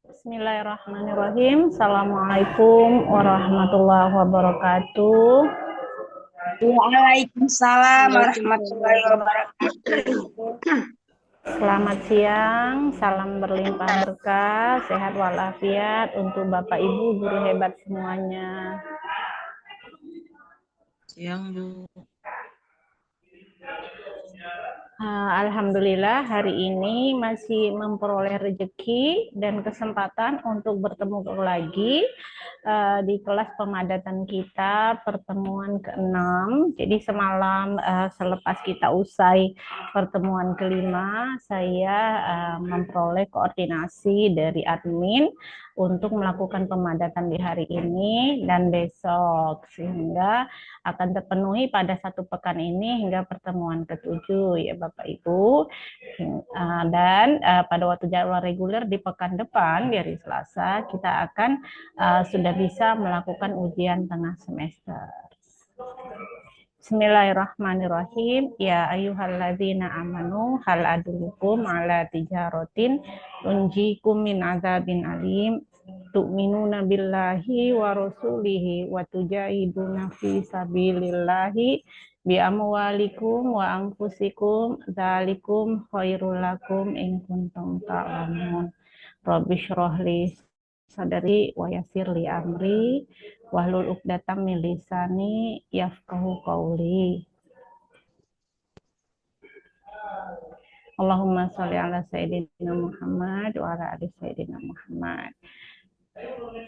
Bismillahirrahmanirrahim. Assalamualaikum warahmatullahi wabarakatuh. Waalaikumsalam warahmatullahi Waalaikumsalam. wabarakatuh. Selamat siang, salam berlimpah berkah, sehat walafiat untuk Bapak Ibu guru hebat semuanya. Siang, Bu. Alhamdulillah hari ini masih memperoleh rezeki dan kesempatan untuk bertemu lagi di kelas pemadatan kita pertemuan ke-6. Jadi semalam selepas kita usai pertemuan kelima, saya memperoleh koordinasi dari admin untuk melakukan pemadatan di hari ini dan besok, sehingga akan terpenuhi pada satu pekan ini hingga pertemuan ke-7 ya Bapak Ibu. Dan pada waktu jadwal reguler di pekan depan di hari Selasa kita akan sudah bisa melakukan ujian tengah semester. Bismillahirrahmanirrahim. Ya ayyuhalladzina amanu hal adulukum ala tijaratin tunjikum min azabin alim tu'minuna billahi wa rasulihi wa tujahiduna fi sabilillahi bi amwalikum wa anfusikum dzalikum khairul lakum in kuntum ta'lamun. Rabbi shrah li sadri wa yassir li amri wahlul 'uqdatam min lisani yafqahu qawli. Allahumma sholli ala sayyidina Muhammad wa ala ali sayyidina Muhammad.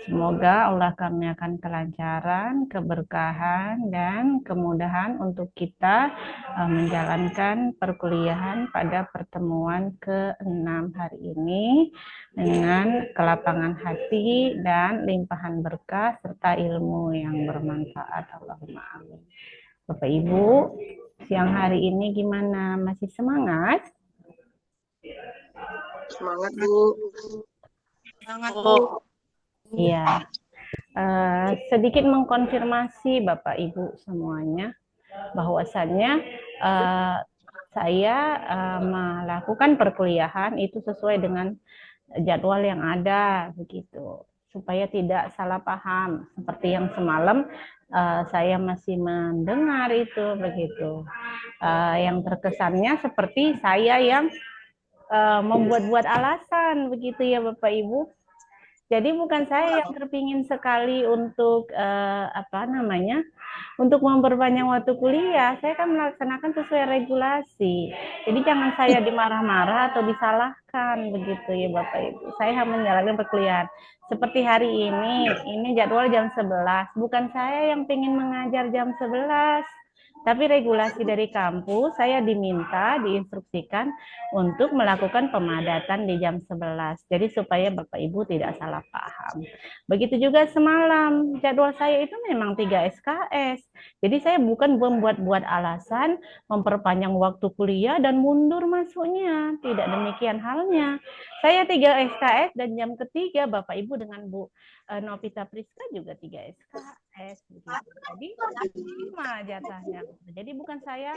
Semoga Allah karuniakan kelancaran, keberkahan, dan kemudahan untuk kita menjalankan perkuliahan pada pertemuan ke-6 hari ini dengan kelapangan hati dan limpahan berkah serta ilmu yang bermanfaat. Allahumma amin. Bapak Ibu, siang hari ini gimana? Masih semangat? Semangat, Bu. Semangat, Bu. Iya. Sedikit mengkonfirmasi Bapak Ibu semuanya bahwasannya saya melakukan perkuliahan itu sesuai dengan jadwal yang ada begitu, supaya tidak salah paham seperti yang semalam saya masih mendengar itu begitu. Yang terkesannya seperti saya yang membuat-buat alasan begitu ya Bapak Ibu. Jadi bukan saya yang terpingin sekali untuk untuk memperpanjang waktu kuliah. Saya kan melaksanakan sesuai regulasi. Jadi jangan saya dimarah-marah atau disalahkan begitu ya Bapak Ibu. Saya menjalankan perkuliahan. Seperti hari ini jadwal jam 11. Bukan saya yang ingin mengajar jam 11. Tapi regulasi dari kampus saya diinstruksikan untuk melakukan pemadatan di jam 11. Jadi supaya Bapak Ibu tidak salah paham. Begitu juga semalam, jadwal saya itu memang 3 SKS. Jadi saya bukan membuat-buat alasan memperpanjang waktu kuliah dan mundur masuknya. Tidak demikian halnya. Saya 3 SKS dan jam ketiga Bapak Ibu dengan Bu Novita Priska juga 3 SKS. Jadi sama jatahnya. Jadi bukan saya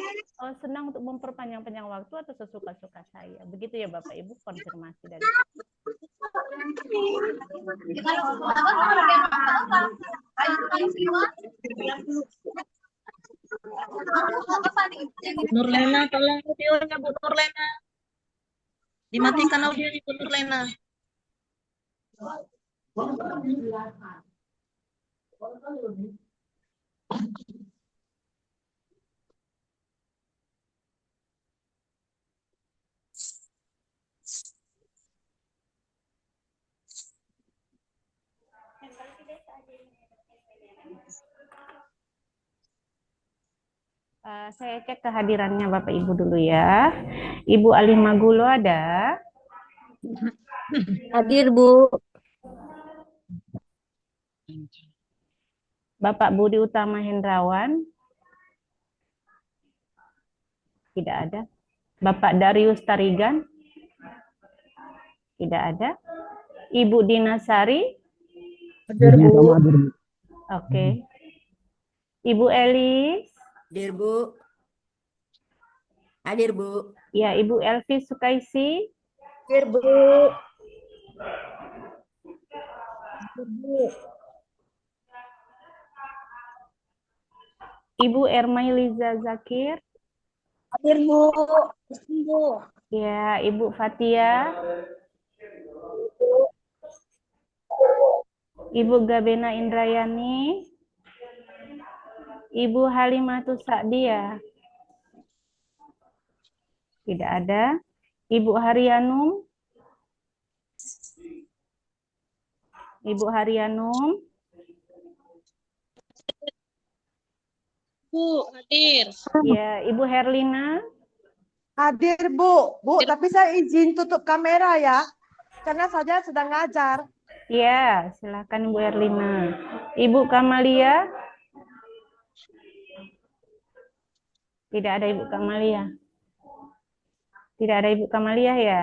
senang untuk memperpanjang waktu atau sesuka-suka saya. Begitu ya Bapak Ibu, konfirmasi dari Nur Lena, tolong audionya Bu Nur Lena. Dimatikan audionya Bu Nur Lena. Saya cek kehadirannya Bapak Ibu dulu ya. Ibu Alimah Gulo ada? Hadir, Bu. Bapak Budi Utama Hendrawan? Tidak ada. Bapak Darius Tarigan? Tidak ada. Ibu Dinasari? Hadir, Bu. Oke. Ibu Elis? Hadir, Bu. Hadir, Bu. Ya, Ibu Elvi Sukaisi? Hadir, Bu. Ibu Ermailiza Zakir. Hadir, Bu. Bu. Ya, Ibu Fatia. Ibu Gabena Indrayani. Ibu Halimatus Sa'diyah. Tidak ada. Ibu Haryanum. Ibu Haryanum. Bu, hadir. Ya, Ibu Herlina. Hadir, Bu. Bu, tapi saya izin tutup kamera ya. Karena saya sedang ngajar. Ya, silakan Ibu Herlina. Ibu Kamalia. Tidak ada Ibu Kamalia. Tidak ada Ibu Kamalia ya.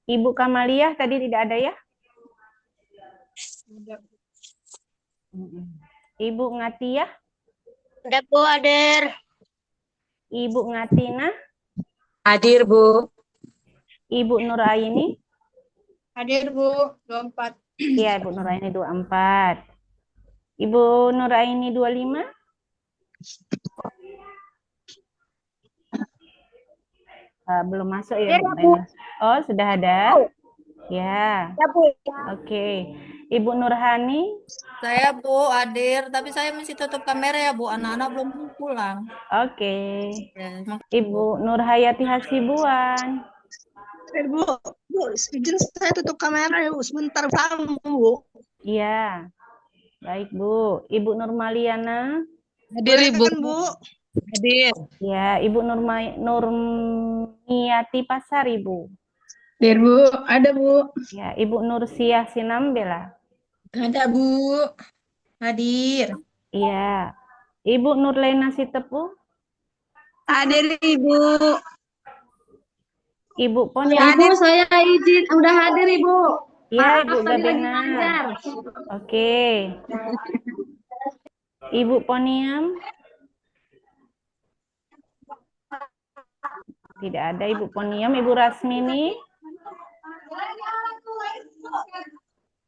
Ibu Kamaliah tadi tidak ada ya? Ibu Ngatiah? Ada, Bu. Hadir. Ibu Ngatina? Hadir, Bu. Ibu Nuraini? Hadir, Bu. 24. Iya, Ibu Nuraini 24. Ibu Nuraini 25? Belum masuk ya, Bu Nuraini? Oh, sudah ada? Ya. Ya, Bu. Oke. Ibu Nurhani? Saya Bu, hadir. Tapi saya masih tutup kamera ya Bu. Anak-anak belum pulang. Oke. Ya, Ibu Nurhayati Hasibuan? Hadir, Bu. Bu, izin saya tutup kamera ya, Bu. Sebentar, Bu. Iya. Baik, Bu. Ibu Nurmaliana? hadir Ibu. Silakan, Bu. Hadir. Ya, Ibu Nurmiati Pasar, Ibu. Hadir, Bu. Ada, Bu. Ya, Ibu Nursiah Sinambela. Ada, Bu. Hadir. Iya. Ibu Nurlena Sitepu. Hadir, Ibu. Ibu Poni. Ibu, saya izin. Udah hadir, Ibu. Iya, Ibu Gabena. Oke. Ibu Poniam. Tidak ada Ibu Poniam. Ibu Rasmini.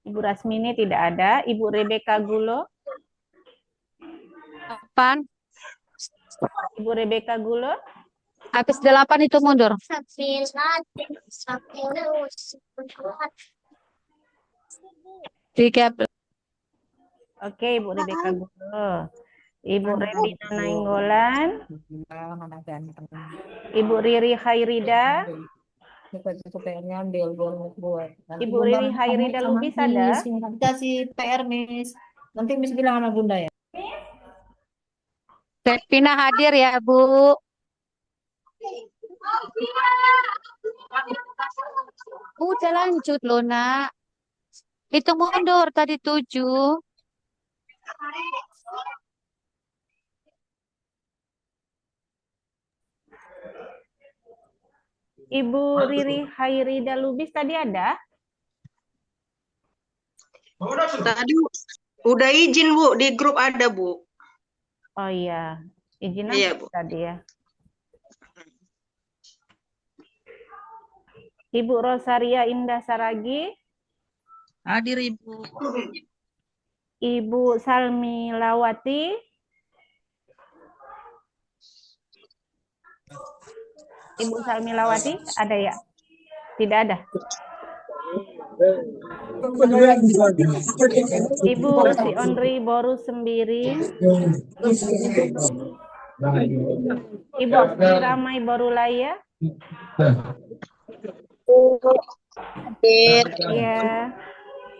Ibu Rasmini tidak ada. Ibu Rebeka Gulo. Pan, Ibu Rebeka Gulo. habis 8 itu mundur. Tiga. Oke, Ibu Rebeka Gulo. Ibu Rebina Nainggolan. Ibu Riri Khairida. Ibu Riri Khairida Lubis ada? Kasih PR, Miss. Nanti Miss bilang sama Bunda ya. Sepina hadir ya, Bu. Udah lanjut loh, Nak. Itu mundur tadi 7. Ibu Riri Khairida Lubis tadi ada? Tadi udah izin, Bu. Di grup ada, Bu. Oh iya, izin Iya, apa Bu. tadi ya? Ibu Rosaria Indah Saragi. Hadir Ibu. Ibu Salmi Lawati. Ibu Salmi Lawati ada ya? Tidak ada. Ibu Si Onri Boru Sembiring. Ibu Sri Ramai Borulaya. Hadir. Ya.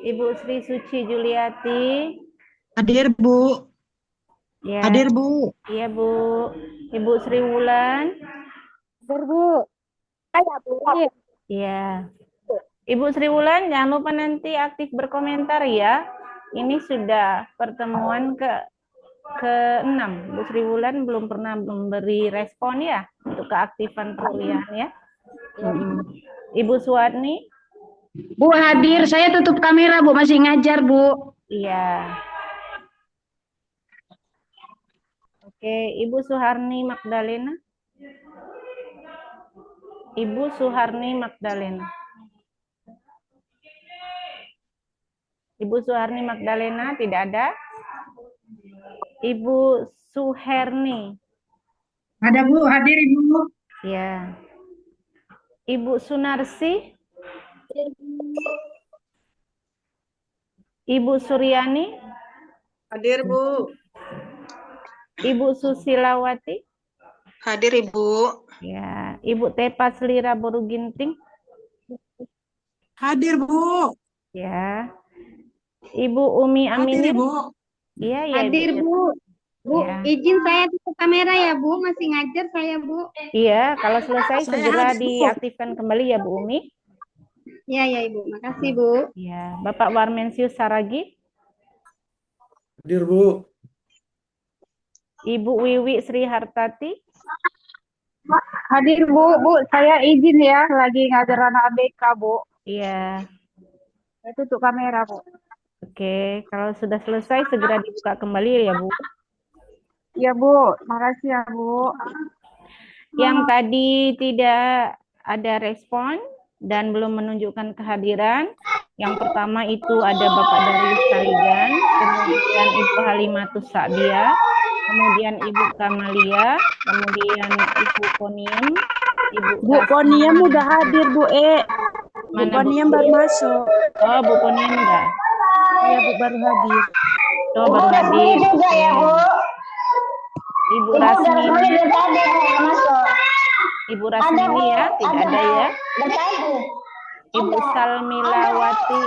Ibu Sri Suci Juliati. Hadir, Bu. Ya. Hadir, Bu. Iya, Bu. Ibu Sri Wulan. Hadir, Bu. Ada, Bu. Iya. Ibu Sri Wulan, jangan lupa nanti aktif berkomentar ya. Ini sudah pertemuan ke-6. Ibu Sri Wulan belum pernah memberi respon ya untuk keaktifan perkuliahan ya. Ibu Suwarni. Bu, hadir. Saya tutup kamera, Bu. Masih ngajar, Bu. Iya. Oke, Ibu Suharni Magdalena. Ibu Suharni Magdalena. Ibu Suharni Magdalena tidak ada. Ibu Suherni. Ada Bu, hadir Ibu. Ya. Ibu Sunarsi. Ibu Suryani. Hadir, Bu. Ibu Susilawati. Hadir, Ibu. Ya. Ibu Tepa Selira Boruginting. Hadir, Bu. Ya. Ibu Umi Hadir, Aminih. Ibu. Iya, ya, Hadir, Ibu. Bu. Bu, Ya. izin saya tutup kamera ya, Bu. Masih ngajar saya, Bu. Iya, kalau selesai Saya segera hadir, Bu. diaktifkan kembali ya, Bu Umi. Ya, ya, Ibu. Makasih, Bu. Ya, Bapak Warmensius Saragi. Hadir, Bu. Ibu Wiwi Sri Hartati. Hadir, Bu. Bu, saya izin ya. Lagi ngajar anak ABK, Bu. Iya. Saya tutup kamera, Bu. Oke, kalau sudah selesai segera dibuka kembali ya, Bu. Ya, Bu. Makasih ya, Bu. Yang tadi tidak ada respon dan belum menunjukkan kehadiran. Yang pertama itu ada Bapak Darius Tarigan, kemudian Ibu Halimatus Sa'dia, kemudian Ibu Kamalia, kemudian Ibu Koniem, Ibu Bu Koniem udah hadir, Bu Bu Mana Bu Koniem baru masuk. Oh, Bu Koniem enggak? Iya, Bu baru hadir. Oh, baru hadir. juga ya, Bu. Ibu Ibu dari Rasmini, mulai dari tadi masuk. Ibu Rasmini ya, tidak ada ya. Dari tadi. Ibu Salmilawati.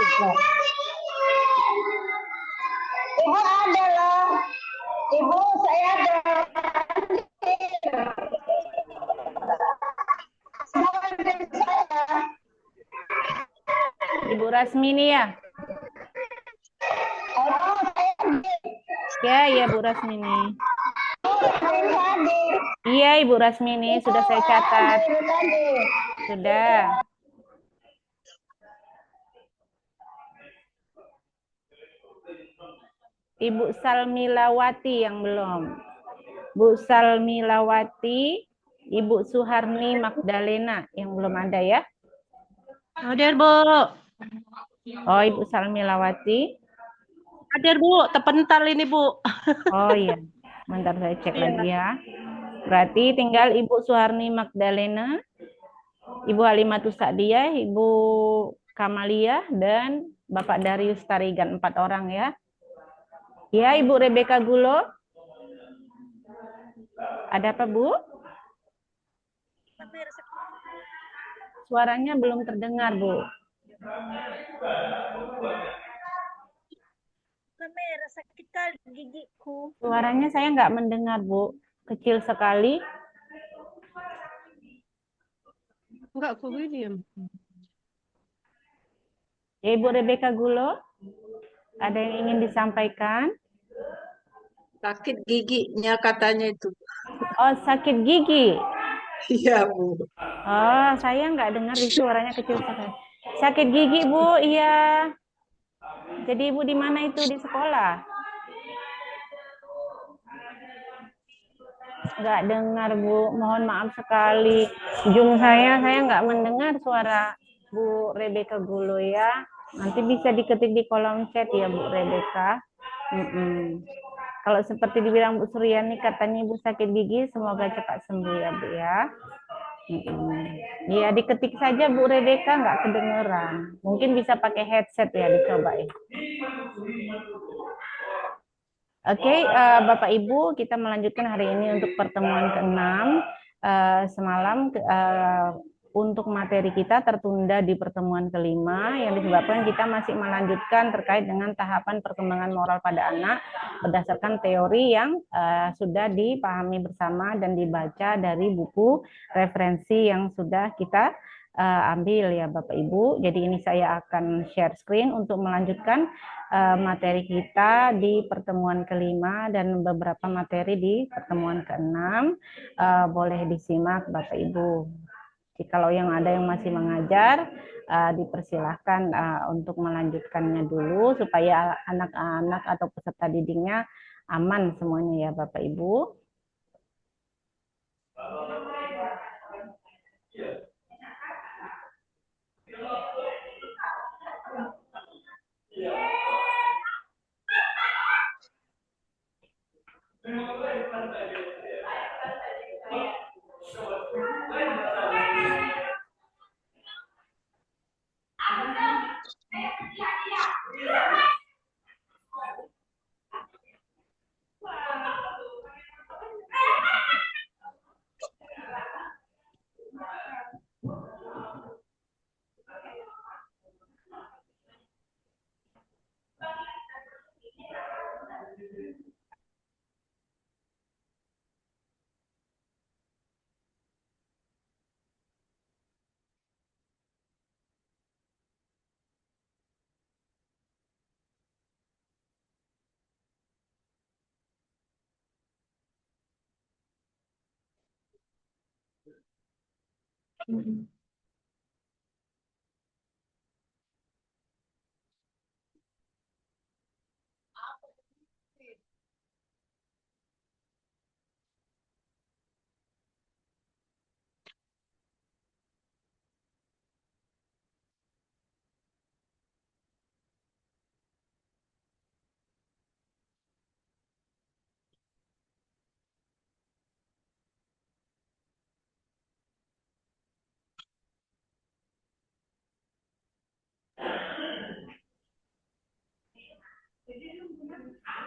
Ibu ada loh. Ibu saya ada. Ibu Rasmini ya. Oh, saya Ya, Bu Rasmini. hadir. Iya, Ibu Rasmini, sudah saya catat. Dari tadi. Sudah. Ibu Salmilawati yang belum. Bu Salmilawati, Ibu Suharni Magdalena yang belum ada ya. Hadir, Bu. Oh, Ibu Salmilawati. Hadir, Bu. Terpental ini, Bu. Oh iya, bentar saya cek lagi ya. Berarti tinggal Ibu Suharni Magdalena, Ibu Halimatus Sa'dia, Ibu Kamalia, dan Bapak Darius Tarigan, 4 orang ya. Ya, Ibu Rebeka Gulo. Ada apa, Bu? Suaranya belum terdengar, Bu. Kamera sakit kali gigiku. Suaranya saya nggak mendengar, Bu. Kecil sekali. Enggak, kok William. Ya, Ibu Rebeka Gulo. Ada yang ingin disampaikan? Sakit giginya katanya itu. Oh, sakit gigi. Iya, Bu. Oh, saya nggak dengar di suaranya kecil sekali. Sakit gigi, Bu. Iya. Jadi Ibu di mana itu? Di sekolah? Nggak dengar, Bu. Mohon maaf sekali. Ujung saya nggak mendengar suara Bu Rebeka Gulo ya. Nanti bisa diketik di kolom chat ya, Bu Rebeka. Kalau seperti dibilang Bu Suryani, katanya Ibu sakit gigi, semoga cepat sembuh ya, Bu ya. Ya, diketik saja Bu Rebeka, nggak kedengeran. Mungkin bisa pakai headset ya, dicobain. Oke, Bapak Ibu, kita melanjutkan hari ini untuk pertemuan ke-6. Semalam untuk materi kita tertunda di pertemuan ke-5 yang disebabkan kita masih melanjutkan terkait dengan tahapan perkembangan moral pada anak berdasarkan teori yang sudah dipahami bersama dan dibaca dari buku referensi yang sudah kita ambil ya Bapak Ibu. Jadi ini saya akan share screen untuk melanjutkan materi kita di pertemuan ke-5 dan beberapa materi di pertemuan ke-6. Boleh disimak Bapak Ibu. Kalau yang ada yang masih mengajar, dipersilahkan untuk melanjutkannya dulu supaya anak-anak atau peserta didiknya aman semuanya ya Bapak Ibu.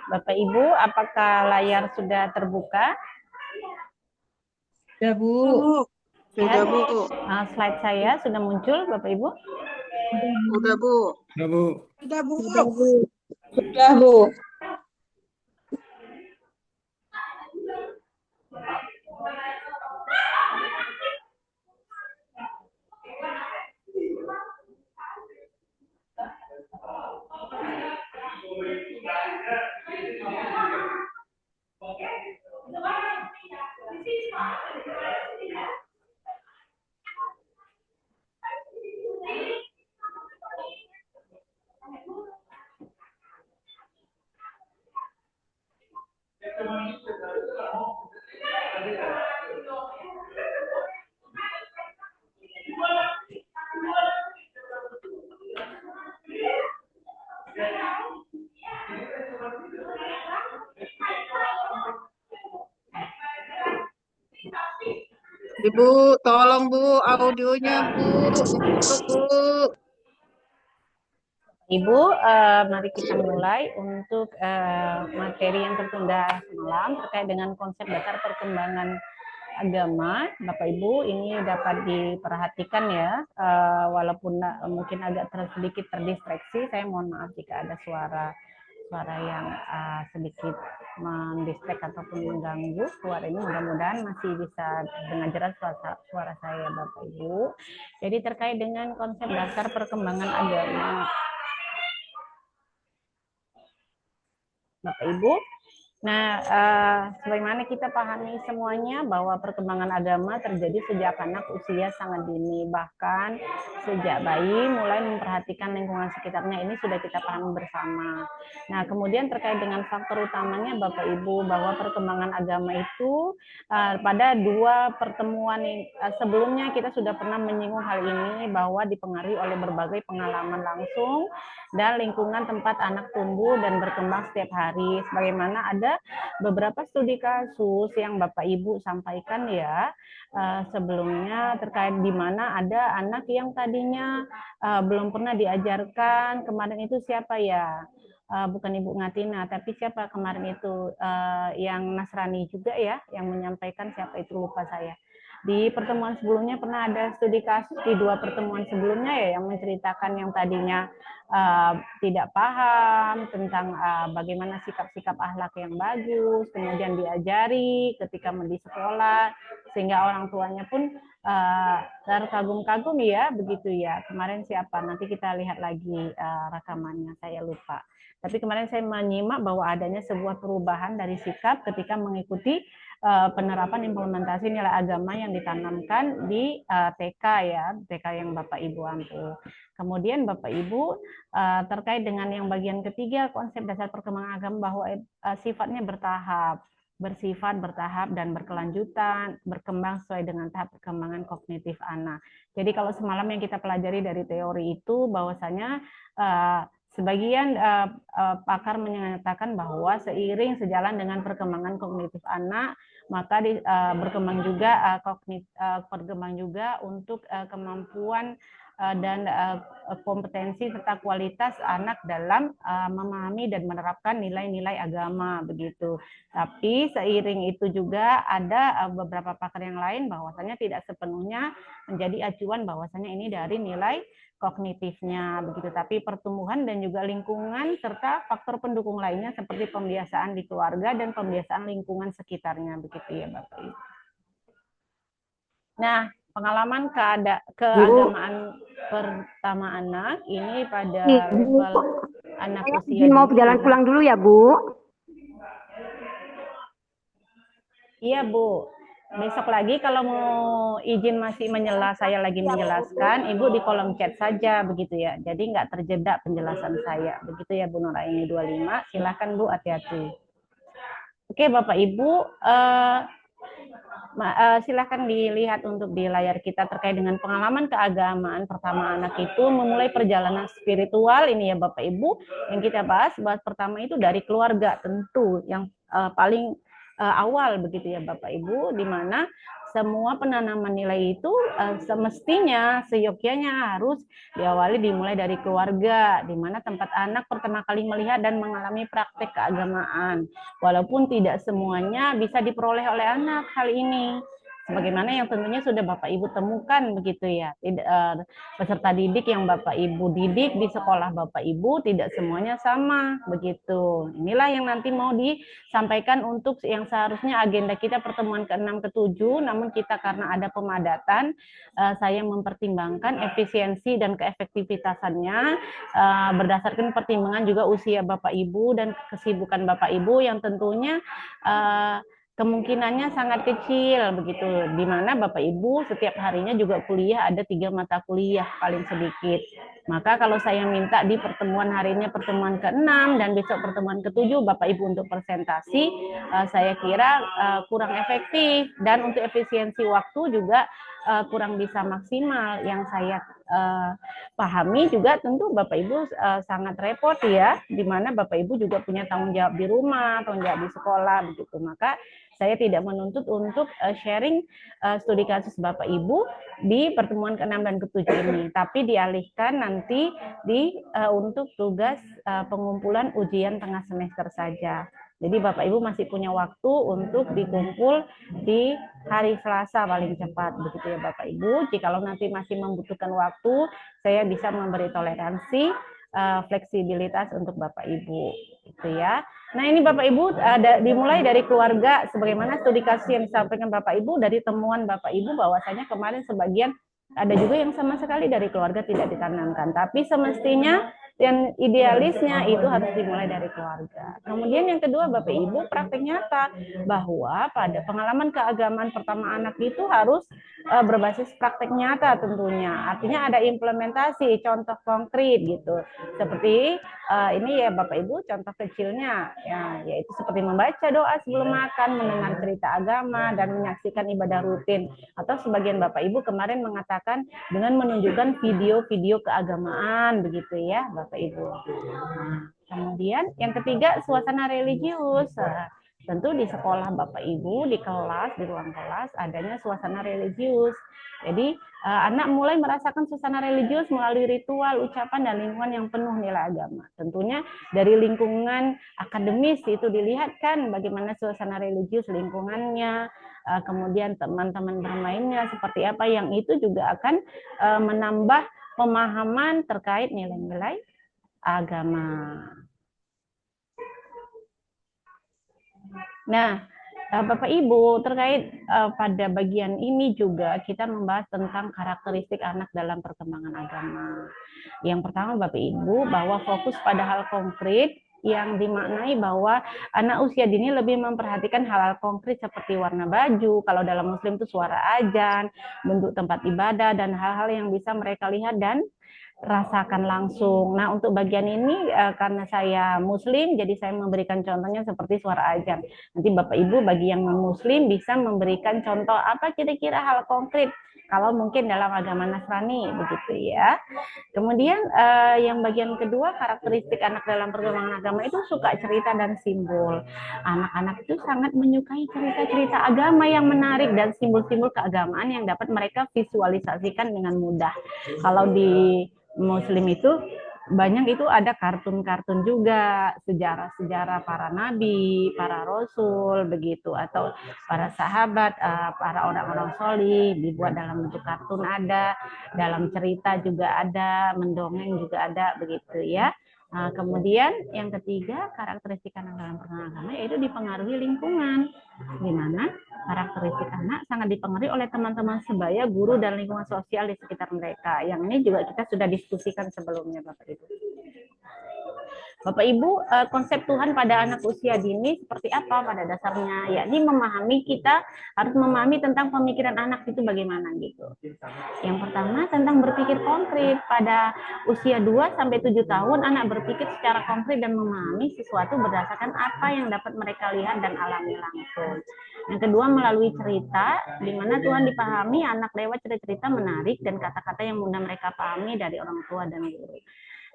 Bapak Ibu, apakah layar sudah terbuka? Sudah, Bu. Sudah, Bu. Slide saya sudah muncul, Bapak Ibu? Udah, Bu. Ya, Bu. Sudah, Bu. Sudah, Bu. Ibu, tolong Bu, audionya Bu. Tutup, Bu. Ibu, mari kita mulai untuk materi yang tertunda semalam terkait dengan konsep dasar perkembangan agama. Bapak Ibu, ini dapat diperhatikan ya, walaupun mungkin agak sedikit terdistraksi, saya mohon maaf jika ada suara yang sedikit mendistract ataupun mengganggu. Suara ini mudah-mudahan masih bisa dengar jelas suara saya Bapak Ibu. Jadi terkait dengan konsep dasar perkembangan agama Bapak Ibu. Nah, sebagaimana kita pahami semuanya bahwa perkembangan agama terjadi sejak anak usia sangat dini, bahkan sejak bayi mulai memperhatikan lingkungan sekitarnya, ini sudah kita pahami bersama. Nah, kemudian terkait dengan faktor utamanya Bapak Ibu, bahwa perkembangan agama itu pada dua pertemuan sebelumnya kita sudah pernah menyinggung hal ini, bahwa dipengaruhi oleh berbagai pengalaman langsung dan lingkungan tempat anak tumbuh dan berkembang setiap hari. Sebagaimana ada beberapa studi kasus yang Bapak Ibu sampaikan ya sebelumnya, terkait di mana ada anak yang tadinya belum pernah diajarkan. Kemarin itu siapa ya? Bukan Ibu Ngatina, tapi siapa kemarin itu yang Nasrani juga ya, yang menyampaikan, siapa itu lupa saya. Di pertemuan sebelumnya pernah ada studi kasus di dua pertemuan sebelumnya ya, yang menceritakan yang tadinya tidak paham tentang bagaimana sikap-sikap akhlak yang bagus, kemudian diajari ketika di sekolah, sehingga orang tuanya pun terkagum-kagum ya, begitu ya. Kemarin siapa? Nanti kita lihat lagi rekamannya, saya lupa. Tapi kemarin saya menyimak bahwa adanya sebuah perubahan dari sikap ketika mengikuti penerapan implementasi nilai agama yang ditanamkan di TK ya, TK yang Bapak Ibu ampu. Kemudian Bapak Ibu terkait dengan yang bagian ketiga, konsep dasar perkembangan agama bahwa sifatnya bersifat bertahap dan berkelanjutan, berkembang sesuai dengan tahap perkembangan kognitif anak. Jadi kalau semalam yang kita pelajari dari teori itu bahwasanya sebagian pakar menyatakan bahwa seiring sejalan dengan perkembangan kognitif anak, maka berkembang juga untuk kemampuan dan kompetensi serta kualitas anak dalam memahami dan menerapkan nilai-nilai agama begitu. Tapi seiring itu juga ada beberapa pakar yang lain bahwasanya tidak sepenuhnya menjadi acuan bahwasanya ini dari nilai kognitifnya begitu, tapi pertumbuhan dan juga lingkungan serta faktor pendukung lainnya seperti pembiasaan di keluarga dan pembiasaan lingkungan sekitarnya begitu ya Bapak Ibu. Nah, pengalaman keagamaan pertama anak ini pada level anak usia mau jalan pulang dulu ya Bu. Iya Bu, besok lagi kalau mau izin masih saya lagi menjelaskan, Ibu di kolom chat saja begitu ya. Jadi nggak terjebak penjelasan saya. Begitu ya Bu Nuraini 25, silahkan Bu, hati-hati. Oke Bapak Ibu, silahkan dilihat untuk di layar kita terkait dengan pengalaman keagamaan pertama anak itu memulai perjalanan spiritual ini ya Bapak Ibu. Yang kita bahas pertama itu dari keluarga tentu yang paling awal begitu ya Bapak Ibu, di mana semua penanaman nilai itu semestinya seyogyanya harus dimulai dari keluarga, di mana tempat anak pertama kali melihat dan mengalami praktek keagamaan. Walaupun tidak semuanya bisa diperoleh oleh anak hal ini. Sebagaimana yang tentunya sudah Bapak Ibu temukan begitu ya, peserta didik yang Bapak Ibu didik di sekolah Bapak Ibu tidak semuanya sama begitu. Inilah yang nanti mau disampaikan untuk yang seharusnya agenda kita pertemuan ke-6 ke-7, namun kita karena ada pemadatan, saya mempertimbangkan efisiensi dan keefektivitasannya berdasarkan pertimbangan juga usia Bapak Ibu dan kesibukan Bapak Ibu yang tentunya kemungkinannya sangat kecil begitu, di mana Bapak Ibu setiap harinya juga kuliah ada 3 mata kuliah paling sedikit. Maka kalau saya minta di pertemuan harinya pertemuan ke-6 dan besok pertemuan ke-7 Bapak Ibu untuk presentasi, saya kira kurang efektif dan untuk efisiensi waktu juga kurang bisa maksimal. Yang saya pahami juga tentu Bapak Ibu sangat repot ya, di mana Bapak Ibu juga punya tanggung jawab di rumah, tanggung jawab di sekolah begitu. Maka saya tidak menuntut untuk sharing studi kasus Bapak Ibu di pertemuan ke-6 dan ke-7 ini, tapi dialihkan nanti untuk tugas pengumpulan ujian tengah semester saja. Jadi Bapak Ibu masih punya waktu untuk dikumpul di hari Selasa paling cepat begitu ya Bapak Ibu. Jikalau nanti masih membutuhkan waktu, saya bisa memberi toleransi fleksibilitas untuk Bapak Ibu gitu ya. Nah ini Bapak Ibu dimulai dari keluarga, sebagaimana studi kasus yang disampaikan Bapak Ibu dari temuan Bapak Ibu bahwasanya kemarin sebagian ada juga yang sama sekali dari keluarga tidak ditanamkan, tapi semestinya dan idealisnya itu harus dimulai dari keluarga. Kemudian yang kedua Bapak Ibu, praktek nyata bahwa pada pengalaman keagamaan pertama anak itu harus berbasis praktek nyata tentunya. Artinya ada implementasi, contoh konkret gitu. Seperti ini ya Bapak Ibu, contoh kecilnya ya, yaitu seperti membaca doa sebelum makan, mendengar cerita agama dan menyaksikan ibadah rutin. Atau sebagian Bapak Ibu kemarin mengatakan dengan menunjukkan video-video keagamaan begitu ya Bapak Ibu. Kemudian yang ketiga suasana religius. Tentu di sekolah Bapak Ibu, di kelas, di ruang kelas adanya suasana religius. Jadi anak mulai merasakan suasana religius melalui ritual, ucapan, dan lingkungan yang penuh nilai agama. Tentunya dari lingkungan akademis itu dilihat kan bagaimana suasana religius lingkungannya, kemudian teman-teman bermainnya seperti apa, yang itu juga akan menambah pemahaman terkait nilai-nilai agama. Nah, Bapak Ibu, terkait pada bagian ini juga kita membahas tentang karakteristik anak dalam perkembangan agama. Yang pertama Bapak Ibu, bahwa fokus pada hal konkret yang dimaknai bahwa anak usia dini lebih memperhatikan hal-hal konkret seperti warna baju, kalau dalam Muslim itu suara azan, bentuk tempat ibadah, dan hal-hal yang bisa mereka lihat dan rasakan langsung. Nah, untuk bagian ini karena saya Muslim, jadi saya memberikan contohnya seperti suara azan. Nanti Bapak Ibu bagi yang non-Muslim bisa memberikan contoh apa kira-kira hal konkret kalau mungkin dalam agama Nasrani begitu ya. Kemudian yang bagian kedua, karakteristik anak dalam perkembangan agama itu suka cerita dan simbol. Anak-anak itu sangat menyukai cerita-cerita agama yang menarik dan simbol-simbol keagamaan yang dapat mereka visualisasikan dengan mudah. Kalau di Muslim itu banyak itu ada kartun-kartun juga, sejarah-sejarah para nabi, para rasul begitu, atau para sahabat, para orang-orang solih dibuat dalam bentuk kartun ada, dalam cerita juga ada, mendongeng juga ada begitu ya. Kemudian yang ketiga, karakteristik anak dalam perkembangan agama yaitu dipengaruhi lingkungan, di mana karakteristik anak sangat dipengaruhi oleh teman-teman sebaya, guru, dan lingkungan sosial di sekitar mereka. Yang ini juga kita sudah diskusikan sebelumnya, Bapak Ibu. Bapak Ibu, konsep Tuhan pada anak usia dini seperti apa pada dasarnya? Yakni memahami, kita harus memahami tentang pemikiran anak itu bagaimana gitu. Yang pertama tentang berpikir konkret. Pada usia 2-7 tahun anak berpikir secara konkret dan memahami sesuatu berdasarkan apa yang dapat mereka lihat dan alami langsung. Yang kedua melalui cerita, di mana Tuhan dipahami anak lewat cerita-cerita menarik dan kata-kata yang mudah mereka pahami dari orang tua dan guru.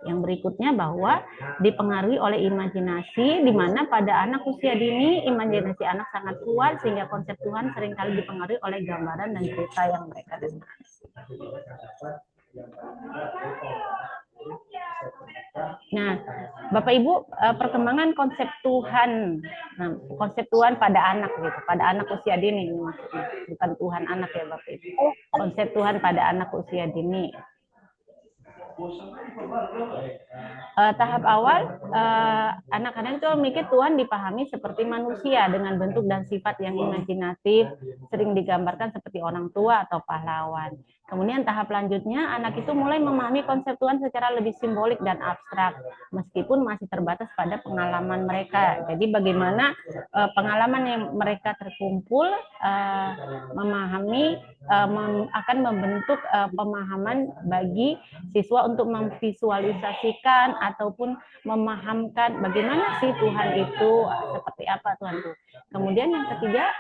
Yang berikutnya bahwa dipengaruhi oleh imajinasi, di mana pada anak usia dini imajinasi anak sangat kuat sehingga konsep Tuhan seringkali dipengaruhi oleh gambaran dan cerita yang mereka dengar. Nah, Bapak Ibu, perkembangan konsep Tuhan, konsep Tuhan pada anak gitu, pada anak usia dini maksudnya, bukan Tuhan anak ya Bapak Ibu. Konsep Tuhan pada anak usia dini. Tahap awal, anak-anak itu mikir Tuhan dipahami seperti manusia dengan bentuk dan sifat yang imajinatif, sering digambarkan seperti orang tua atau pahlawan. Kemudian tahap lanjutnya, anak itu mulai memahami konsep Tuhan secara lebih simbolik dan abstrak, meskipun masih terbatas pada pengalaman mereka. Jadi bagaimana pengalaman yang mereka terkumpul memahami akan membentuk pemahaman bagi siswa untuk memvisualisasikan ataupun memahamkan bagaimana sih Tuhan itu, seperti apa Tuhan itu. Kemudian yang ketiga,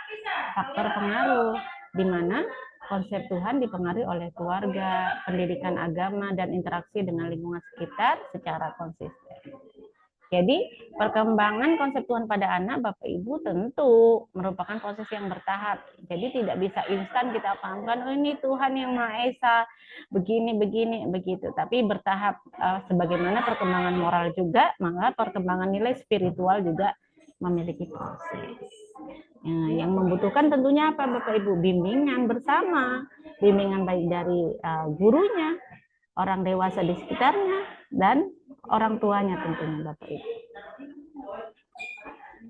faktor pengaruh, di mana konsep Tuhan dipengaruhi oleh keluarga, pendidikan agama, dan interaksi dengan lingkungan sekitar secara konsisten. Jadi perkembangan konsep Tuhan pada anak, Bapak Ibu, tentu merupakan proses yang bertahap. Jadi tidak bisa instan kita pahamkan, oh ini Tuhan yang Maha Esa, begini, begitu. Tapi bertahap, sebagaimana perkembangan moral juga, maka perkembangan nilai spiritual juga memiliki proses. Yang membutuhkan tentunya apa Bapak Ibu? Bimbingan bersama, bimbingan baik dari gurunya, orang dewasa di sekitarnya, dan orang tuanya tentunya Bapak Ibu.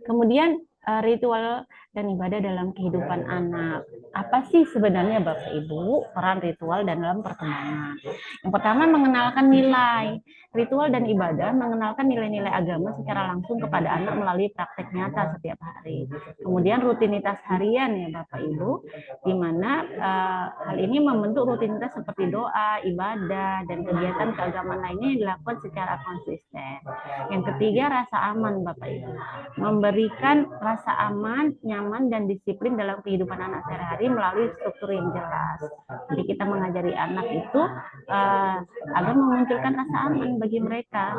Kemudian ritual dan ibadah dalam kehidupan anak. Apa sih sebenarnya Bapak Ibu peran ritual dalam perkembangan? Yang pertama mengenalkan nilai. Ritual dan ibadah mengenalkan nilai-nilai agama secara langsung kepada anak melalui praktek nyata setiap hari. Kemudian rutinitas harian ya Bapak Ibu, di mana hal ini membentuk rutinitas seperti doa, ibadah, dan kegiatan keagamaan lainnya yang dilakukan secara konsisten. Yang ketiga rasa aman Bapak Ibu, memberikan rasa aman, nyaman, dan disiplin dalam kehidupan anak sehari-hari melalui struktur yang jelas. Jadi kita mengajari anak itu agar memunculkan rasa aman bagi mereka.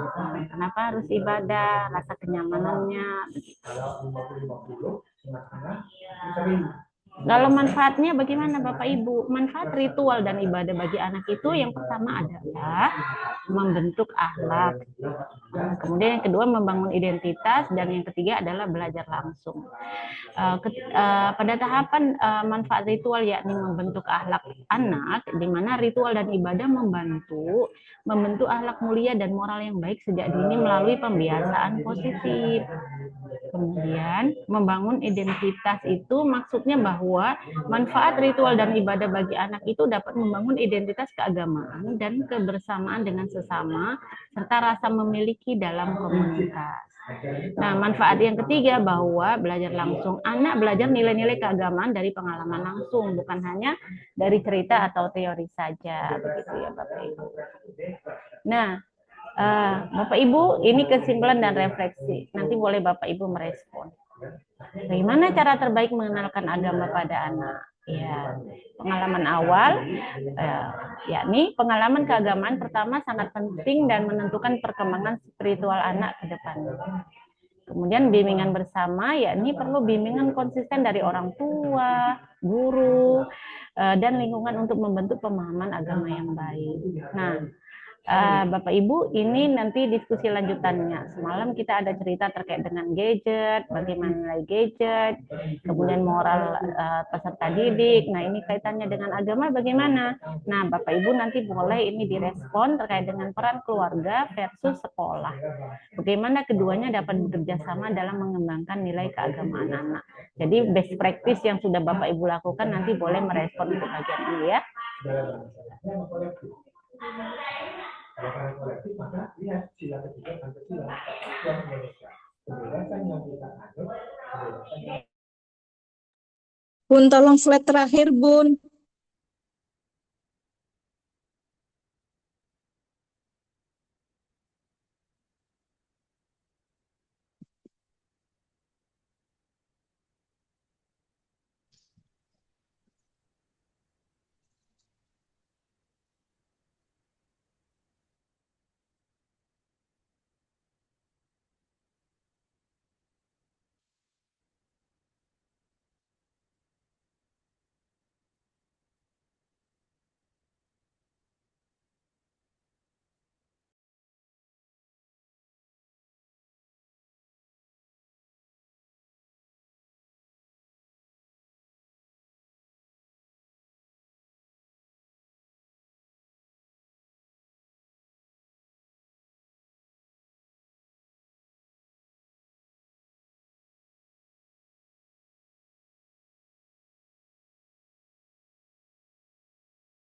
Kenapa harus ibadah, rasa kenyamanannya. Kalau manfaatnya bagaimana Bapak Ibu? Manfaat ritual dan ibadah bagi anak itu yang pertama adalah membentuk akhlak. Kemudian yang kedua membangun identitas, dan yang ketiga adalah belajar langsung. Pada tahapan manfaat ritual yakni membentuk akhlak anak, di mana ritual dan ibadah membentuk akhlak mulia dan moral yang baik sejak dini melalui pembiasaan positif. Kemudian, membangun identitas itu maksudnya bahwa manfaat ritual dan ibadah bagi anak itu dapat membangun identitas keagamaan dan kebersamaan dengan sesama, serta rasa memiliki dalam komunitas. Nah, manfaat yang ketiga bahwa belajar langsung, anak belajar nilai-nilai keagamaan dari pengalaman langsung, bukan hanya dari cerita atau teori saja, begitu ya Bapak Ibu. Nah, Bapak Ibu, ini kesimpulan dan refleksi. Nanti boleh Bapak Ibu merespon. Bagaimana cara terbaik mengenalkan agama pada anak? Ya, pengalaman awal, yakni pengalaman keagamaan pertama sangat penting dan menentukan perkembangan spiritual anak ke depan. Kemudian bimbingan bersama, yakni perlu bimbingan konsisten dari orang tua, guru, dan lingkungan untuk membentuk pemahaman agama yang baik. Nah, Bapak Ibu, ini nanti diskusi lanjutannya. Semalam kita ada cerita terkait dengan gadget, bagaimana nilai gadget, kemudian moral peserta didik. Nah, ini kaitannya dengan agama bagaimana? Nah, Bapak Ibu nanti boleh ini direspon terkait dengan peran keluarga versus sekolah. Bagaimana keduanya dapat bekerja sama dalam mengembangkan nilai keagamaan anak. Jadi best practice yang sudah Bapak Ibu lakukan nanti boleh merespon untuk bagian ini ya. Kalau kalian kolektif, maka lihat sila ketiga Pancasila Kesatuan Indonesia. Kebebasan yang kita anut, kebebasan yang... Bun, tolong slide terakhir, Bun.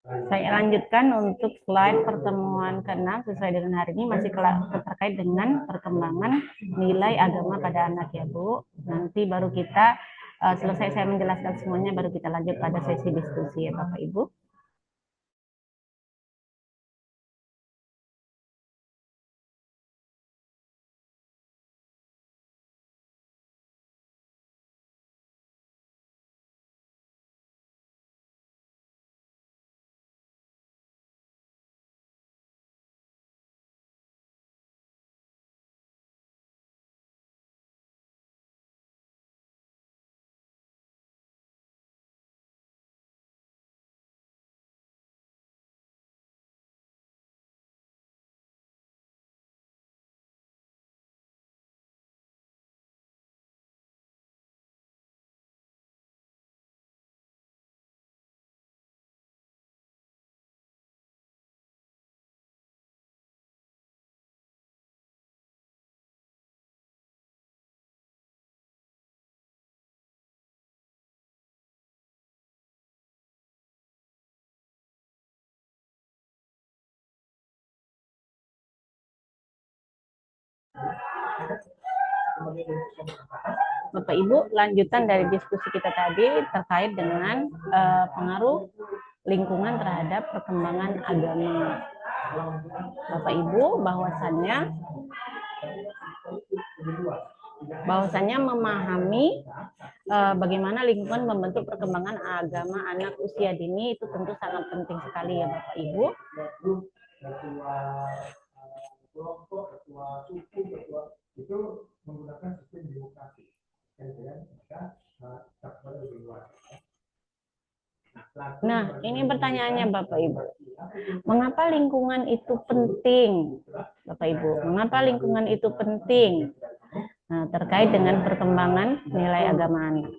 Saya lanjutkan untuk slide pertemuan ke-6 sesuai dengan hari ini masih terkait dengan perkembangan nilai agama pada anak ya Bu. Nanti baru kita selesai saya menjelaskan semuanya baru kita lanjut pada sesi diskusi ya Bapak Ibu. Bapak Ibu, lanjutan dari diskusi kita tadi terkait dengan pengaruh lingkungan terhadap perkembangan agama. Bapak Ibu, bahwasannya memahami bagaimana lingkungan membentuk perkembangan agama anak usia dini itu tentu sangat penting sekali ya Bapak Ibu. Kelompok, ketua suku, ketua itu menggunakan sistem demokrasi. Nah, ini pertanyaannya Bapak Ibu. Mengapa lingkungan itu penting? Bapak Ibu, mengapa lingkungan itu penting? Nah, terkait dengan perkembangan nilai agama anak.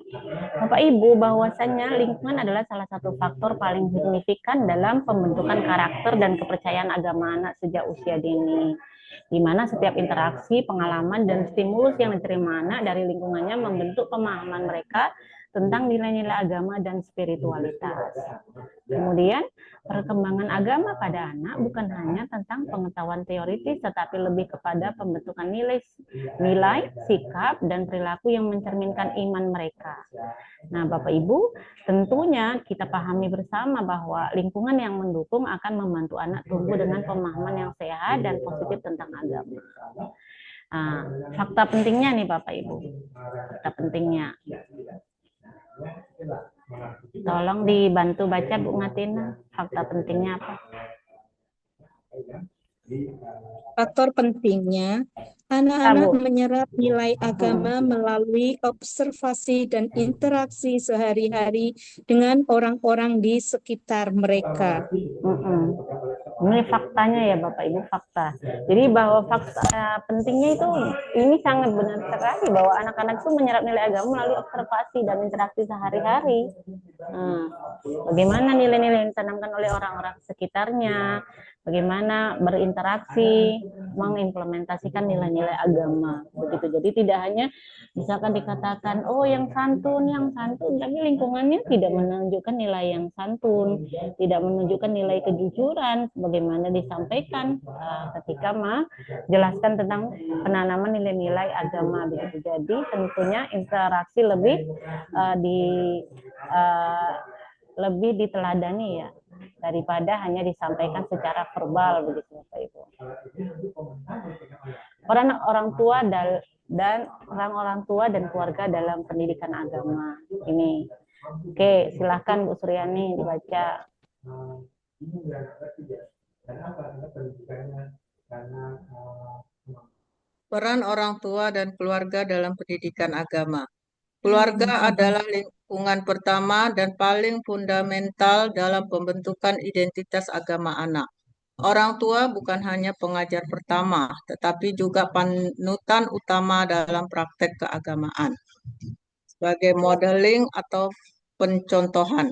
Bapak Ibu, bahwasannya lingkungan adalah salah satu faktor paling signifikan dalam pembentukan karakter dan kepercayaan agama anak sejak usia dini, di mana setiap interaksi, pengalaman, dan stimulus yang diterima anak dari lingkungannya membentuk pemahaman mereka tentang nilai-nilai agama dan spiritualitas. Kemudian, perkembangan agama pada anak bukan hanya tentang pengetahuan teoritis, tetapi lebih kepada pembentukan nilai, sikap, dan perilaku yang mencerminkan iman mereka. Nah, Bapak Ibu, tentunya kita pahami bersama bahwa lingkungan yang mendukung akan membantu anak tumbuh dengan pemahaman yang sehat dan positif tentang agama. Nah, fakta pentingnya nih Bapak Ibu, fakta pentingnya. Tolong dibantu baca Bu Ngatina, fakta pentingnya apa? Faktor pentingnya, anak-anak menyerap nilai agama melalui observasi dan interaksi sehari-hari dengan orang-orang di sekitar mereka. Ini faktanya ya Bapak Ibu, fakta. Jadi bahwa fakta pentingnya itu ini sangat benar sekali bahwa anak-anak itu menyerap nilai agama melalui observasi dan interaksi sehari-hari. Bagaimana nilai-nilai yang ditanamkan oleh orang-orang sekitarnya, bagaimana berinteraksi, mengimplementasikan nilai-nilai agama. Begitu. Jadi tidak hanya misalkan dikatakan, oh yang santun, tapi lingkungannya tidak menunjukkan nilai yang santun, tidak menunjukkan nilai kejujuran, bagaimana disampaikan ketika menjelaskan tentang penanaman nilai-nilai agama. Begitu. Jadi tentunya interaksi lebih diteladani ya, daripada hanya disampaikan secara verbal begitu Bapak Ibu. Orang tua dan orang tua dan keluarga dalam pendidikan agama ini. Oke, silahkan Bu Suryani dibaca. Peran orang tua dan keluarga dalam pendidikan agama. Keluarga adalah lingkungan pertama dan paling fundamental dalam pembentukan identitas agama anak. Orang tua bukan hanya pengajar pertama, tetapi juga panutan utama dalam praktek keagamaan. Sebagai modeling atau pencontohan.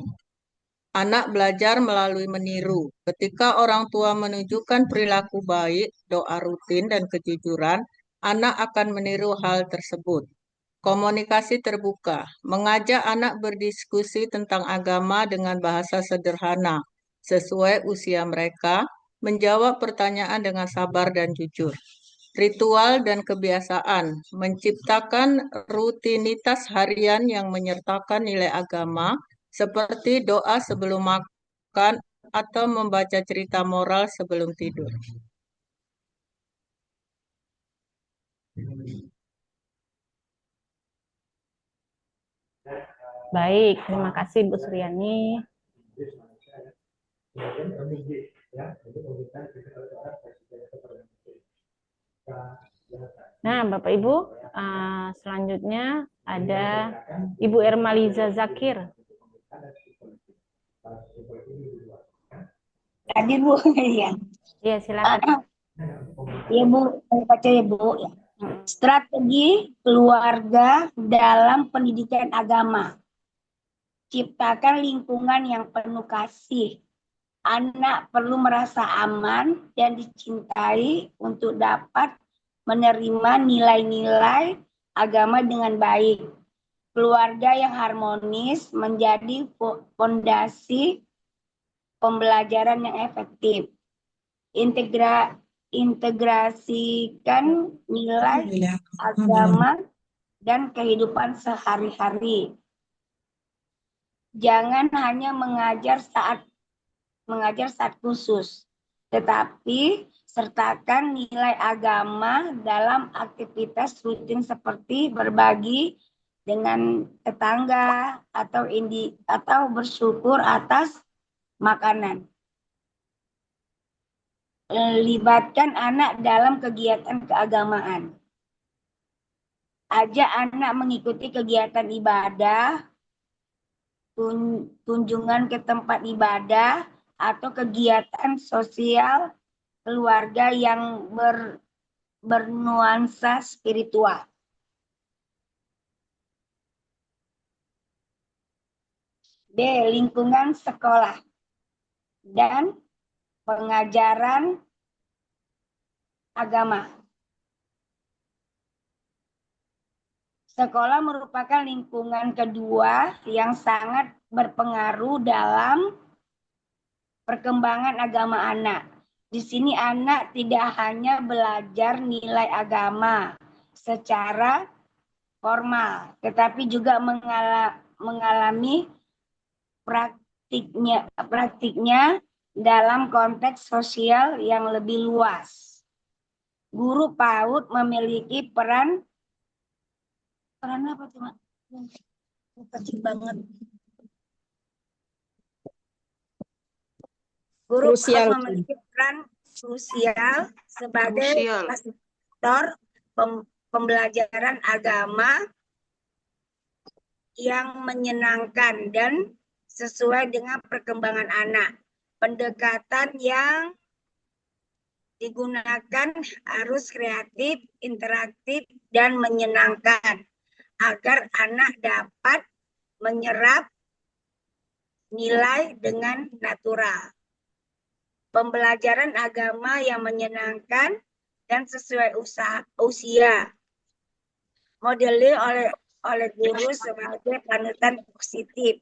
Anak belajar melalui meniru. Ketika orang tua menunjukkan perilaku baik, doa rutin, dan kejujuran, anak akan meniru hal tersebut. Komunikasi terbuka, mengajak anak berdiskusi tentang agama dengan bahasa sederhana, sesuai usia mereka, menjawab pertanyaan dengan sabar dan jujur. Ritual dan kebiasaan, menciptakan rutinitas harian yang menyertakan nilai agama, seperti doa sebelum makan atau membaca cerita moral sebelum tidur. Baik, terima kasih Bu Suryani. Nah, Bapak Ibu, selanjutnya ada Ibu Ermaliza Zakir. Hadir Bu, ya. Iya, silakan. Ya Bu, saya baca ya Bu. Strategi keluarga dalam pendidikan agama. Ciptakan lingkungan yang penuh kasih. Anak perlu merasa aman dan dicintai untuk dapat menerima nilai-nilai agama dengan baik. Keluarga yang harmonis menjadi fondasi pembelajaran yang efektif. Integrasikan nilai agama dan kehidupan sehari-hari. Jangan hanya mengajar saat khusus, tetapi sertakan nilai agama dalam aktivitas rutin seperti berbagi dengan tetangga atau bersyukur atas makanan. Libatkan anak dalam kegiatan keagamaan. Ajak anak mengikuti kegiatan ibadah, kunjungan ke tempat ibadah, atau kegiatan sosial keluarga yang bernuansa spiritual. B. Lingkungan sekolah dan pengajaran agama. Sekolah merupakan lingkungan kedua yang sangat berpengaruh dalam perkembangan agama anak. Di sini anak tidak hanya belajar nilai agama secara formal, tetapi juga mengalami praktiknya dalam konteks sosial yang lebih luas. Guru PAUD memiliki peran apa tuh, Mak? Kecil banget. Guru Krusial. memiliki peran krusial sebagai fasilitator pembelajaran agama yang menyenangkan dan sesuai dengan perkembangan anak. Pendekatan yang digunakan harus kreatif, interaktif, dan menyenangkan agar anak dapat menyerap nilai dengan natural. Pembelajaran agama yang menyenangkan dan sesuai usia. Modeli oleh guru sebagai panutan positif.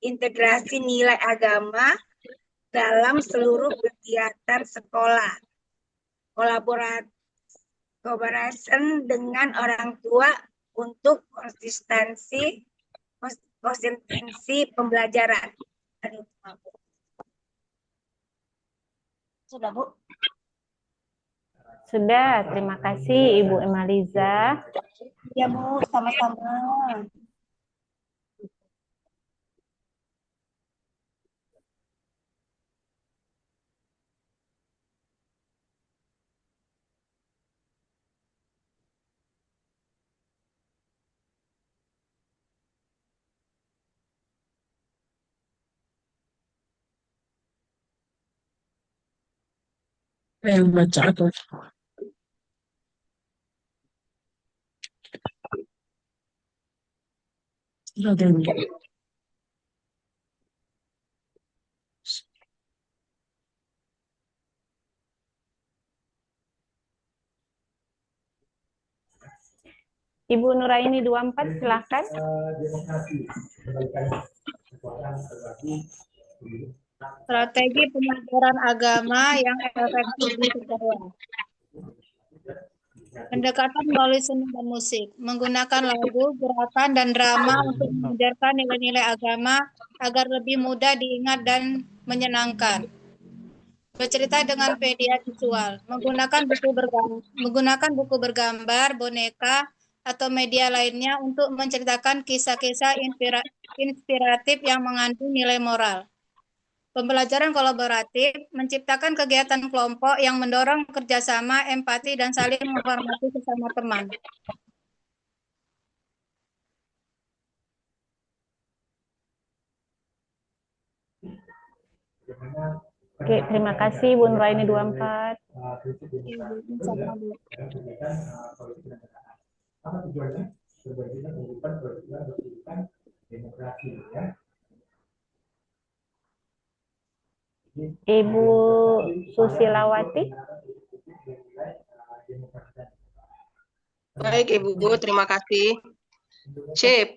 Integrasi nilai agama dalam seluruh kegiatan sekolah. Kolaborasi dengan orang tua untuk konsistensi pembelajaran. Sudah, Bu? Sudah, terima kasih Ibu Emaliza. Ya, Bu, sama-sama. Yang baca atau Ibu Nuraini 24, silakan. Demokrasi, kebaikan kekuatan berbagi. Strategi pembelajaran agama yang efektif di sekolah. Pendekatan melalui seni dan musik, menggunakan lagu, gerakan, dan drama untuk mengajarkan nilai-nilai agama agar lebih mudah diingat dan menyenangkan. Bercerita dengan media visual, menggunakan buku bergambar, boneka, atau media lainnya untuk menceritakan kisah-kisah inspiratif yang mengandung nilai moral. Pembelajaran kolaboratif menciptakan kegiatan kelompok yang mendorong kerjasama, empati, dan saling menghormati sesama teman. Oke, terima kasih Ibu Nuraini 24. Apa tujuannya? Berbagi kehidupan, berkehidupan demokrasi, ya. Ibu Susilawati. Baik, Ibu, terima kasih. C.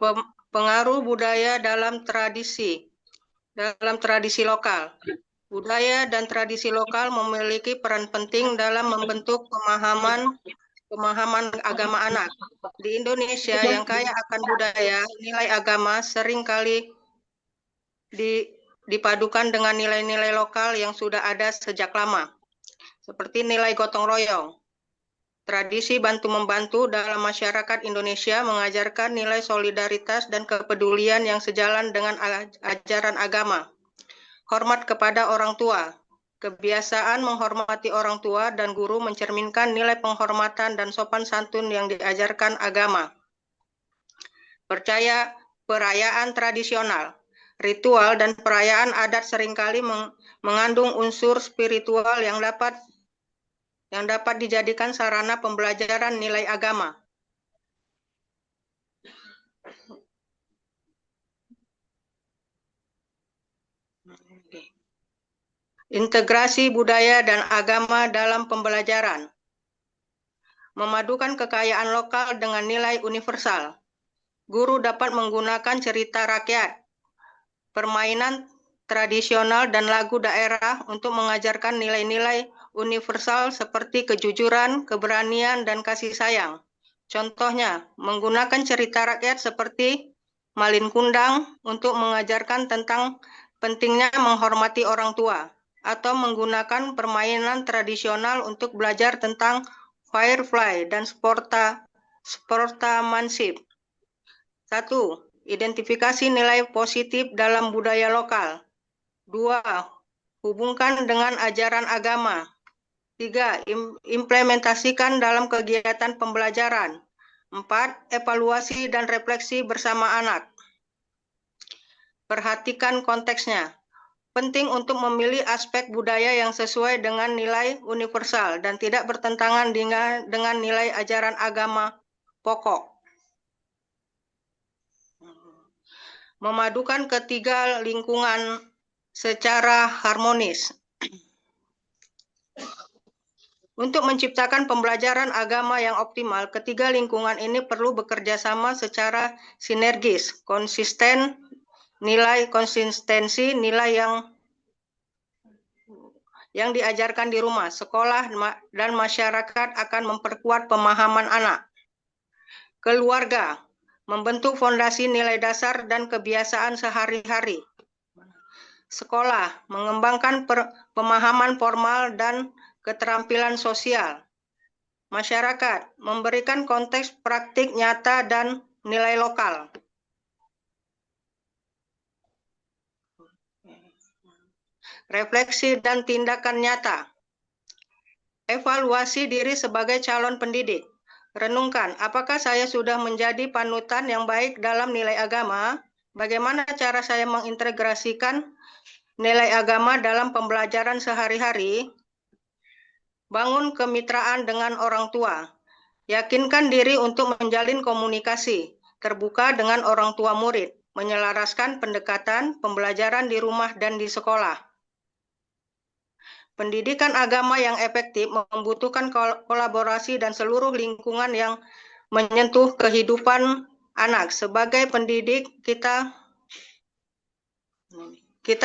Pengaruh budaya dalam tradisi lokal. Budaya dan tradisi lokal memiliki peran penting dalam membentuk pemahaman agama anak. Di Indonesia yang kaya akan budaya, nilai agama seringkali dipadukan dengan nilai-nilai lokal yang sudah ada sejak lama, seperti nilai gotong royong. Tradisi bantu-membantu dalam masyarakat Indonesia mengajarkan nilai solidaritas dan kepedulian yang sejalan dengan ajaran agama. Hormat kepada orang tua. Kebiasaan menghormati orang tua dan guru mencerminkan nilai penghormatan dan sopan santun yang diajarkan agama. Perayaan tradisional. Ritual dan perayaan adat seringkali mengandung unsur spiritual yang dapat dijadikan sarana pembelajaran nilai agama. Integrasi budaya dan agama dalam pembelajaran. Memadukan kekayaan lokal dengan nilai universal. Guru dapat menggunakan cerita rakyat, permainan tradisional dan lagu daerah untuk mengajarkan nilai-nilai universal seperti kejujuran, keberanian, dan kasih sayang. Contohnya, menggunakan cerita rakyat seperti Malin Kundang untuk mengajarkan tentang pentingnya menghormati orang tua, atau menggunakan permainan tradisional untuk belajar tentang firefly dan sportamanship. 1. Identifikasi nilai positif dalam budaya lokal. 2. Hubungkan dengan ajaran agama. 3. Implementasikan dalam kegiatan pembelajaran. 4. Evaluasi dan refleksi bersama anak. Perhatikan konteksnya. Penting untuk memilih aspek budaya yang sesuai dengan nilai universal dan tidak bertentangan dengan nilai ajaran agama pokok. Memadukan ketiga lingkungan secara harmonis. Untuk menciptakan pembelajaran agama yang optimal, ketiga lingkungan ini perlu bekerja sama secara sinergis, konsistensi nilai yang diajarkan di rumah, sekolah, dan masyarakat akan memperkuat pemahaman anak. Keluarga membentuk fondasi nilai dasar dan kebiasaan sehari-hari. Sekolah mengembangkan pemahaman formal dan keterampilan sosial. Masyarakat memberikan konteks praktik nyata dan nilai lokal. Refleksi dan tindakan nyata. Evaluasi diri sebagai calon pendidik. Renungkan, apakah saya sudah menjadi panutan yang baik dalam nilai agama? Bagaimana cara saya mengintegrasikan nilai agama dalam pembelajaran sehari-hari? Bangun kemitraan dengan orang tua. Yakinkan diri untuk menjalin komunikasi terbuka dengan orang tua murid, menyelaraskan pendekatan pembelajaran di rumah dan di sekolah. Pendidikan agama yang efektif membutuhkan kolaborasi dan seluruh lingkungan yang menyentuh kehidupan anak. Sebagai pendidik, kita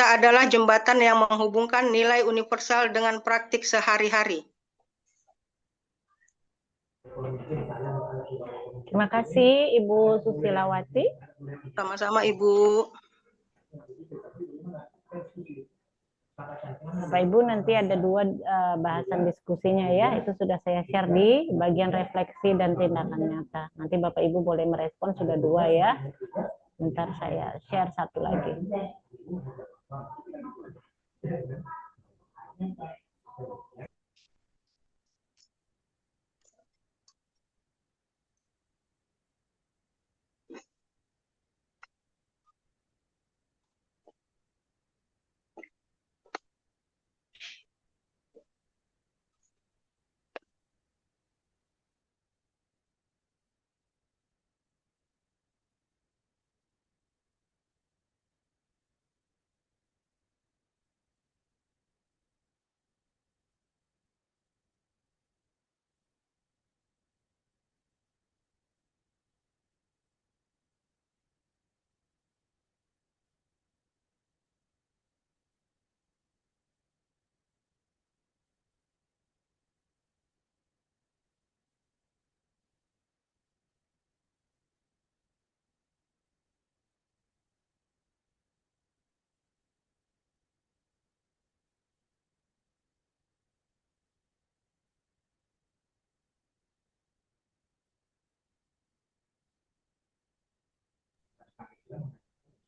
adalah jembatan yang menghubungkan nilai universal dengan praktik sehari-hari. Terima kasih Ibu Susilawati. Sama-sama Ibu. Bapak Ibu, nanti ada dua bahasan diskusinya ya, itu sudah saya share di bagian refleksi dan tindakan nyata. Nanti Bapak Ibu boleh merespon, sudah dua ya. Bentar saya share satu lagi.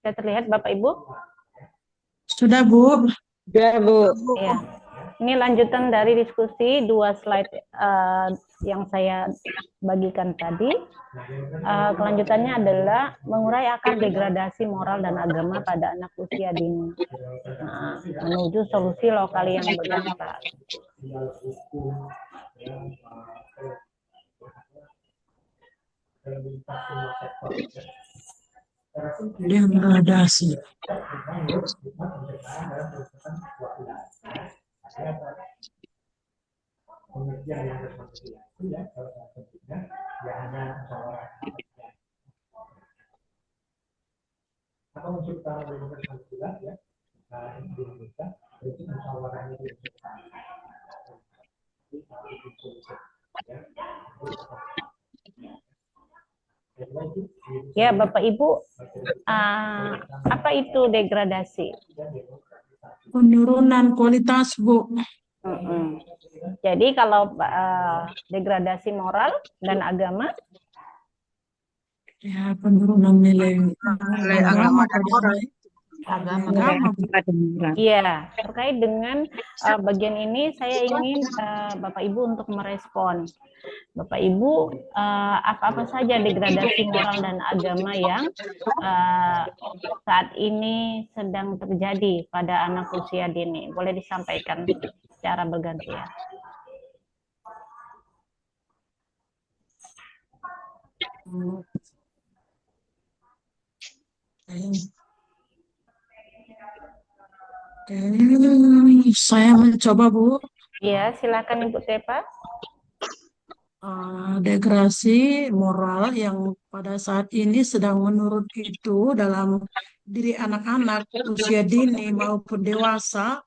Sudah terlihat Bapak Ibu? Sudah, Bu. Sudah, Bu. Ya. Ini lanjutan dari diskusi dua slide yang saya bagikan tadi. Kelanjutannya adalah mengurai akar degradasi moral dan agama pada anak usia dini. Menuju solusi lokal yang berdampak. Degradasi. pengertian yang rekonsiliasi ya, salah satu bentuknya ya hanya musyawarah atau unsur utama dari rekonsiliasi ya, di Indonesia prinsip musyawarahnya itu unsur utama. Ya, Bapak Ibu, apa itu degradasi? Penurunan kualitas, Bu. Jadi kalau degradasi moral dan agama, Ya, penurunan nilai agama dan pada moral. agama, Bu. iya, terkait dengan bagian ini saya ingin Bapak Ibu untuk merespon. Bapak Ibu, apa-apa saja degradasi moral dan agama yang saat ini sedang terjadi pada anak usia dini? Boleh disampaikan secara bergantian. Saya mencoba, Bu. Iya, silakan Ibu Tepa. Degradasi moral yang pada saat ini sedang menurun itu dalam diri anak-anak usia dini maupun dewasa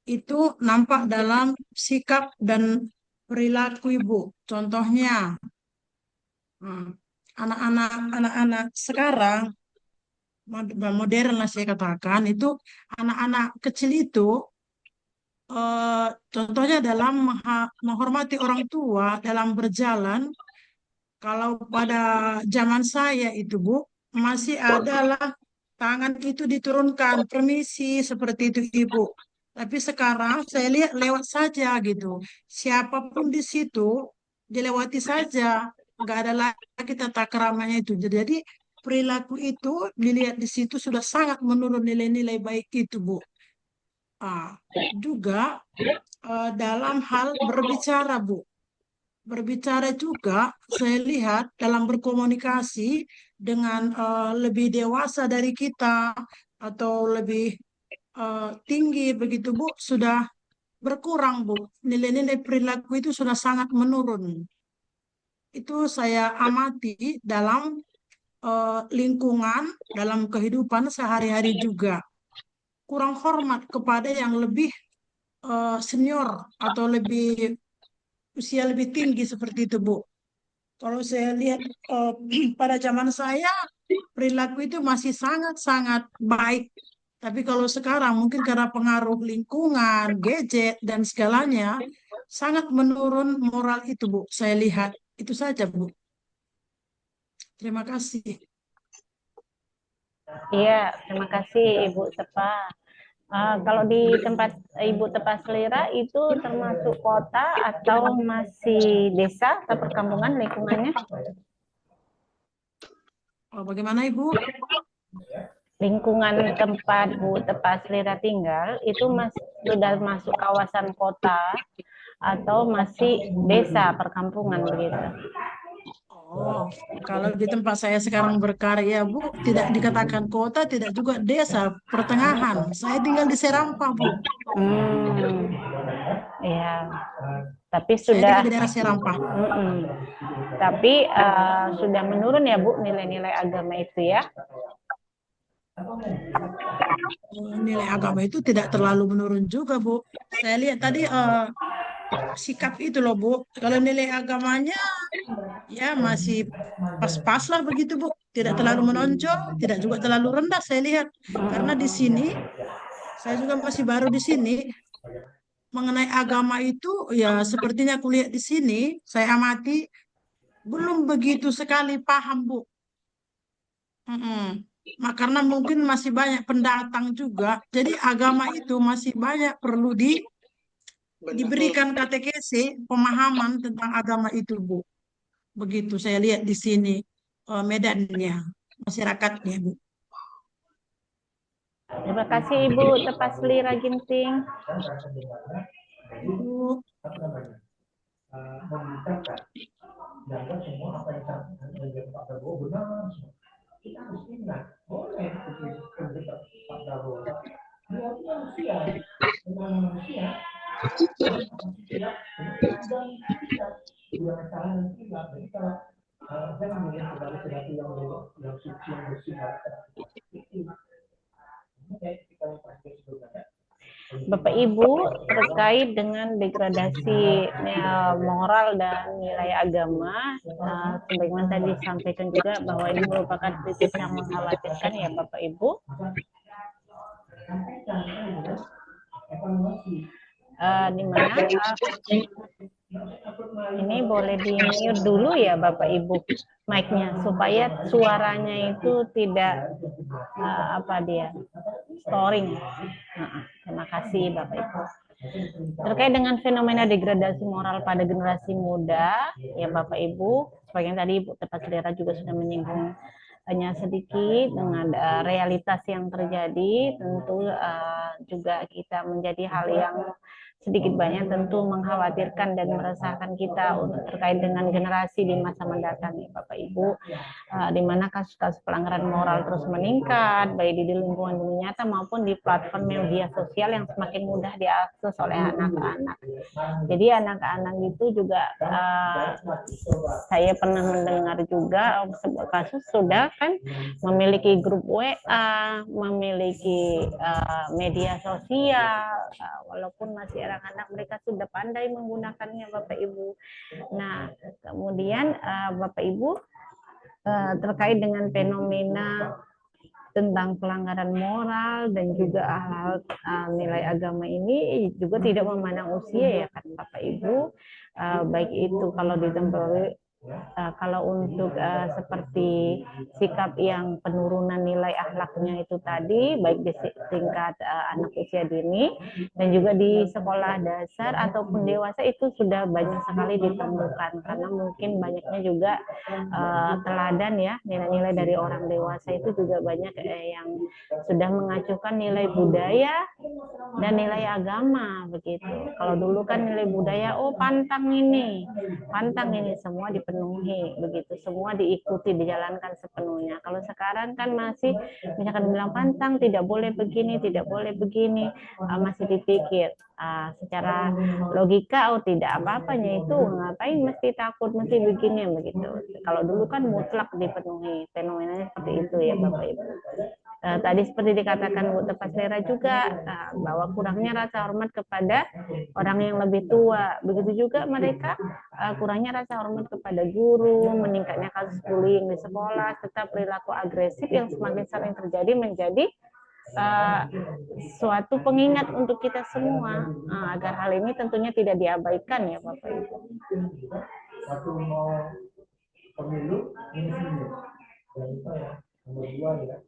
itu nampak dalam sikap dan perilaku Ibu. Contohnya, anak-anak sekarang modern lah saya katakan itu anak-anak kecil itu contohnya dalam menghormati orang tua dalam berjalan. Kalau pada zaman saya itu Bu masih adalah tangan itu diturunkan permisi seperti itu Ibu. Tapi sekarang saya lihat lewat saja gitu. Siapapun di situ dilewati saja, nggak ada lagi tata keramanya itu. Jadi perilaku itu dilihat di situ sudah sangat menurun nilai-nilai baik itu Bu. Juga dalam hal berbicara Bu. Berbicara juga saya lihat dalam berkomunikasi dengan lebih dewasa dari kita atau lebih tinggi begitu Bu sudah berkurang Bu. Nilai-nilai perilaku itu sudah sangat menurun. Itu saya amati dalam lingkungan, dalam kehidupan sehari-hari juga. Kurang hormat kepada yang lebih senior atau lebih usia lebih tinggi seperti itu Bu. Kalau saya lihat pada zaman saya perilaku itu masih sangat-sangat baik. Tapi kalau sekarang mungkin karena pengaruh lingkungan, gadget dan segalanya sangat menurun moral itu Bu. Saya lihat itu saja Bu. Terima kasih. Iya, terima kasih Ibu Tepa. Kalau di tempat Ibu Tepa Selira itu termasuk kota atau masih desa atau perkampungan lingkungannya? Bagaimana Ibu? Lingkungan tempat Bu Tepa Selira tinggal itu sudah masuk kawasan kota atau masih desa perkampungan begitu? Kalau di tempat saya sekarang berkarya, Bu, tidak dikatakan kota, tidak juga desa, pertengahan. Saya tinggal di Serampah, Bu. Ya, tapi Saya sudah tinggal di daerah Serampah. Tapi sudah menurun ya, Bu, nilai-nilai agama itu ya? Nilai agama itu tidak terlalu menurun juga, Bu. Saya lihat tadi sikap itu loh, Bu. Kalau nilai agamanya ya masih pas-pas lah begitu Bu, tidak terlalu menonjol, tidak juga terlalu rendah saya lihat. Karena di sini saya juga masih baru di sini, mengenai agama itu ya sepertinya kuliah di sini saya amati belum begitu sekali paham Bu. Karena mungkin masih banyak pendatang juga, jadi agama itu masih banyak perlu diberikan katekese pemahaman tentang agama itu Bu. Begitu saya lihat di sini medannya, masyarakatnya, Bu. Terima kasih Ibu Tepa Selira Ginting. Bu. Memberitakan jangan semua apa yang disampaikan Pak Prabowo benar. Kita harus ingat, boleh kritik Pak Prabowo. Dia manusia, dengan manusia. yang salah nanti nggak. Jadi kalau jangan melihat sebagai sesuatu yang suci yang bersih, ini kayak kita yang praktis sebenarnya. Bapak Ibu, terkait dengan degradasi moral dan nilai agama, sebagaimana tadi disampaikan juga bahwa ini merupakan krisis yang mengkhawatirkan ya Bapak Ibu. Di mana ini boleh di-mute dulu ya Bapak Ibu mic-nya supaya suaranya itu tidak storing. Terima kasih Bapak Ibu. Terkait dengan fenomena degradasi moral pada generasi muda, ya Bapak Ibu, sebagian tadi Ibu Tepat Selera juga sudah menyinggung hanya sedikit dengan realitas yang terjadi, tentu juga kita menjadi hal yang sedikit banyak tentu mengkhawatirkan dan meresahkan kita untuk terkait dengan generasi di masa mendatang ya Bapak Ibu, di mana kasus-kasus pelanggaran moral terus meningkat baik di lingkungan dunia nyata maupun di platform media sosial yang semakin mudah diakses oleh anak-anak. Jadi anak-anak itu juga saya pernah mendengar juga sebuah kasus sudah kan memiliki grup WA, memiliki media sosial, walaupun masih anak-anak mereka sudah pandai menggunakannya Bapak Ibu. Nah, kemudian Bapak Ibu terkait dengan fenomena tentang pelanggaran moral dan juga hal-hal nilai agama ini juga tidak memandang usia ya kan Bapak Ibu, baik itu kalau ditempel kalau untuk seperti sikap yang penurunan nilai akhlaknya itu tadi, baik di tingkat anak usia dini dan juga di sekolah dasar ataupun dewasa itu sudah banyak sekali ditemukan, karena mungkin banyaknya juga teladan ya, nilai-nilai dari orang dewasa itu juga banyak yang sudah mengacukan nilai budaya dan nilai agama begitu. Kalau dulu kan nilai budaya, oh pantang ini semua dipenuhi begitu, semua diikuti, dijalankan sepenuhnya. Kalau sekarang kan masih misalkan bilang pantang, tidak boleh begini, masih dipikir secara logika, oh tidak apa-apanya itu, ngapain mesti takut, mesti begini begitu. Kalau dulu kan mutlak dipenuhi, fenomenanya seperti itu ya Bapak Ibu. Tadi seperti dikatakan Bu Tepat Selera juga bahwa kurangnya rasa hormat kepada orang yang lebih tua. Begitu juga mereka kurangnya rasa hormat kepada guru, meningkatnya kasus bullying di sekolah, serta perilaku agresif yang semakin sering terjadi menjadi suatu pengingat untuk kita semua agar hal ini tentunya tidak diabaikan ya Bapak Ibu. Waktu mau pemilu ini dan itu ya nomor 2 ya.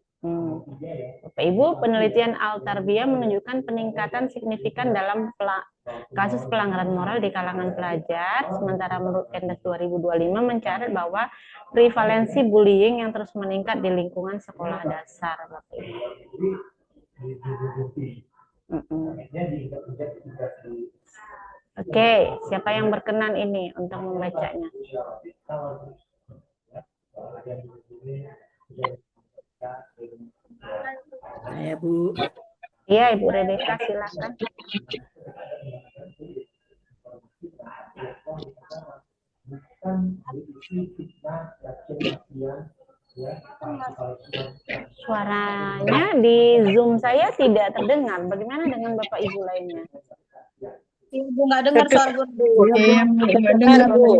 Bapak Ibu, penelitian Al-Tarbiyah menunjukkan peningkatan signifikan dalam kasus pelanggaran moral di kalangan pelajar, sementara menurut Kendes 2025 mencatat bahwa prevalensi bullying yang terus meningkat di lingkungan sekolah dasar, Bapak Ibu. Oke, siapa yang berkenan ini untuk membacanya? Saya Bu. Iya Ibu Rebeka, silakan. Suaranya di Zoom saya tidak terdengar. Bagaimana dengan Bapak Ibu lainnya? Ibu nggak dengar suara Bu. Iya, nggak dengar Bu.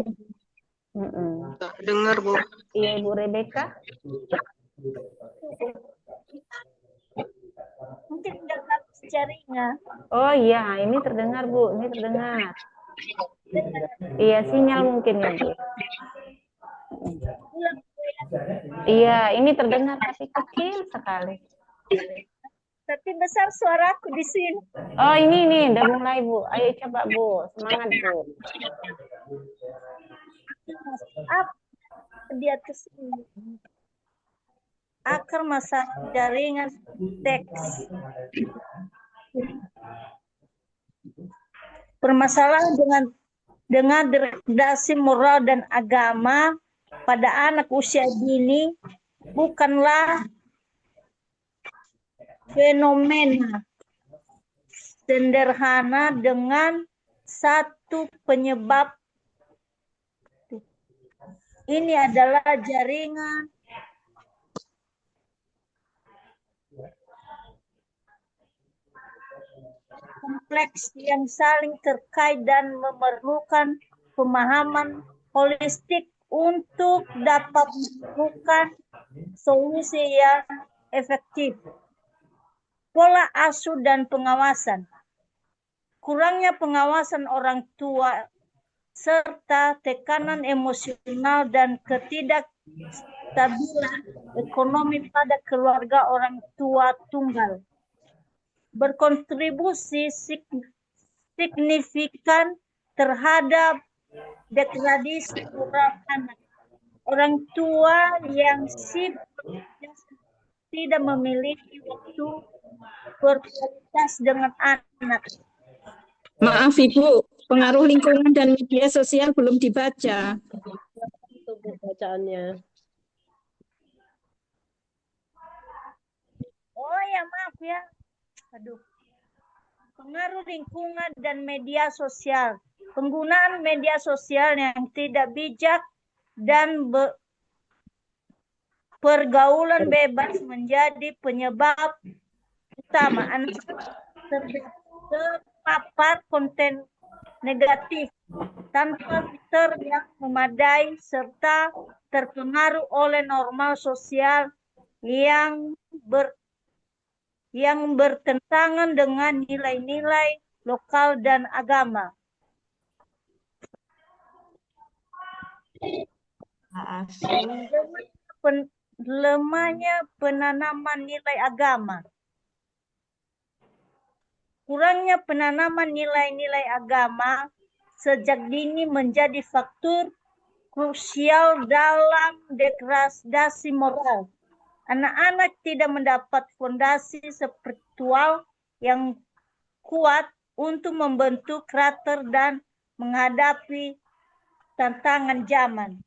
Dengar Bu. Iya Ibu Rebeka. Mungkin tidak bagus jaringnya. Oh iya, ini terdengar Bu, ini terdengar. Iya, sinyal mungkin ya Bu. Iya, ini terdengar tapi kecil sekali. Tapi besar suaraku di sini. Oh ini udah mulai Bu. Ayo coba Bu, semangat Bu. Up dia ke sini. Akar masalah jaringan teks. Permasalahan dengan degradasi moral dan agama pada anak usia dini bukanlah fenomena sederhana dengan satu penyebab ini adalah jaringan kompleks yang saling terkait dan memerlukan pemahaman holistik untuk dapat menemukan solusi yang efektif. Pola asuh dan pengawasan. Kurangnya pengawasan orang tua serta tekanan emosional dan ketidakstabilan ekonomi pada keluarga orang tua tunggal berkontribusi signifikan terhadap degradasi moral anak. Orang tua yang sibuk tidak memiliki waktu berkualitas dengan anak. Maaf Ibu, pengaruh lingkungan dan media sosial belum dibaca. Itu Bu bacaannya. Oh ya, maaf ya. Aduh. Pengaruh lingkungan dan media sosial. Penggunaan media sosial yang tidak bijak dan pergaulan bebas menjadi penyebab utama anak terpapar konten negatif tanpa filter yang memadai serta terpengaruh oleh norma sosial yang bertentangan dengan nilai-nilai lokal dan agama. Lemahnya penanaman nilai agama. Kurangnya penanaman nilai-nilai agama sejak dini menjadi faktor krusial dalam degradasi moral. Anak-anak tidak mendapat fondasi spiritual yang kuat untuk membentuk karakter dan menghadapi tantangan zaman.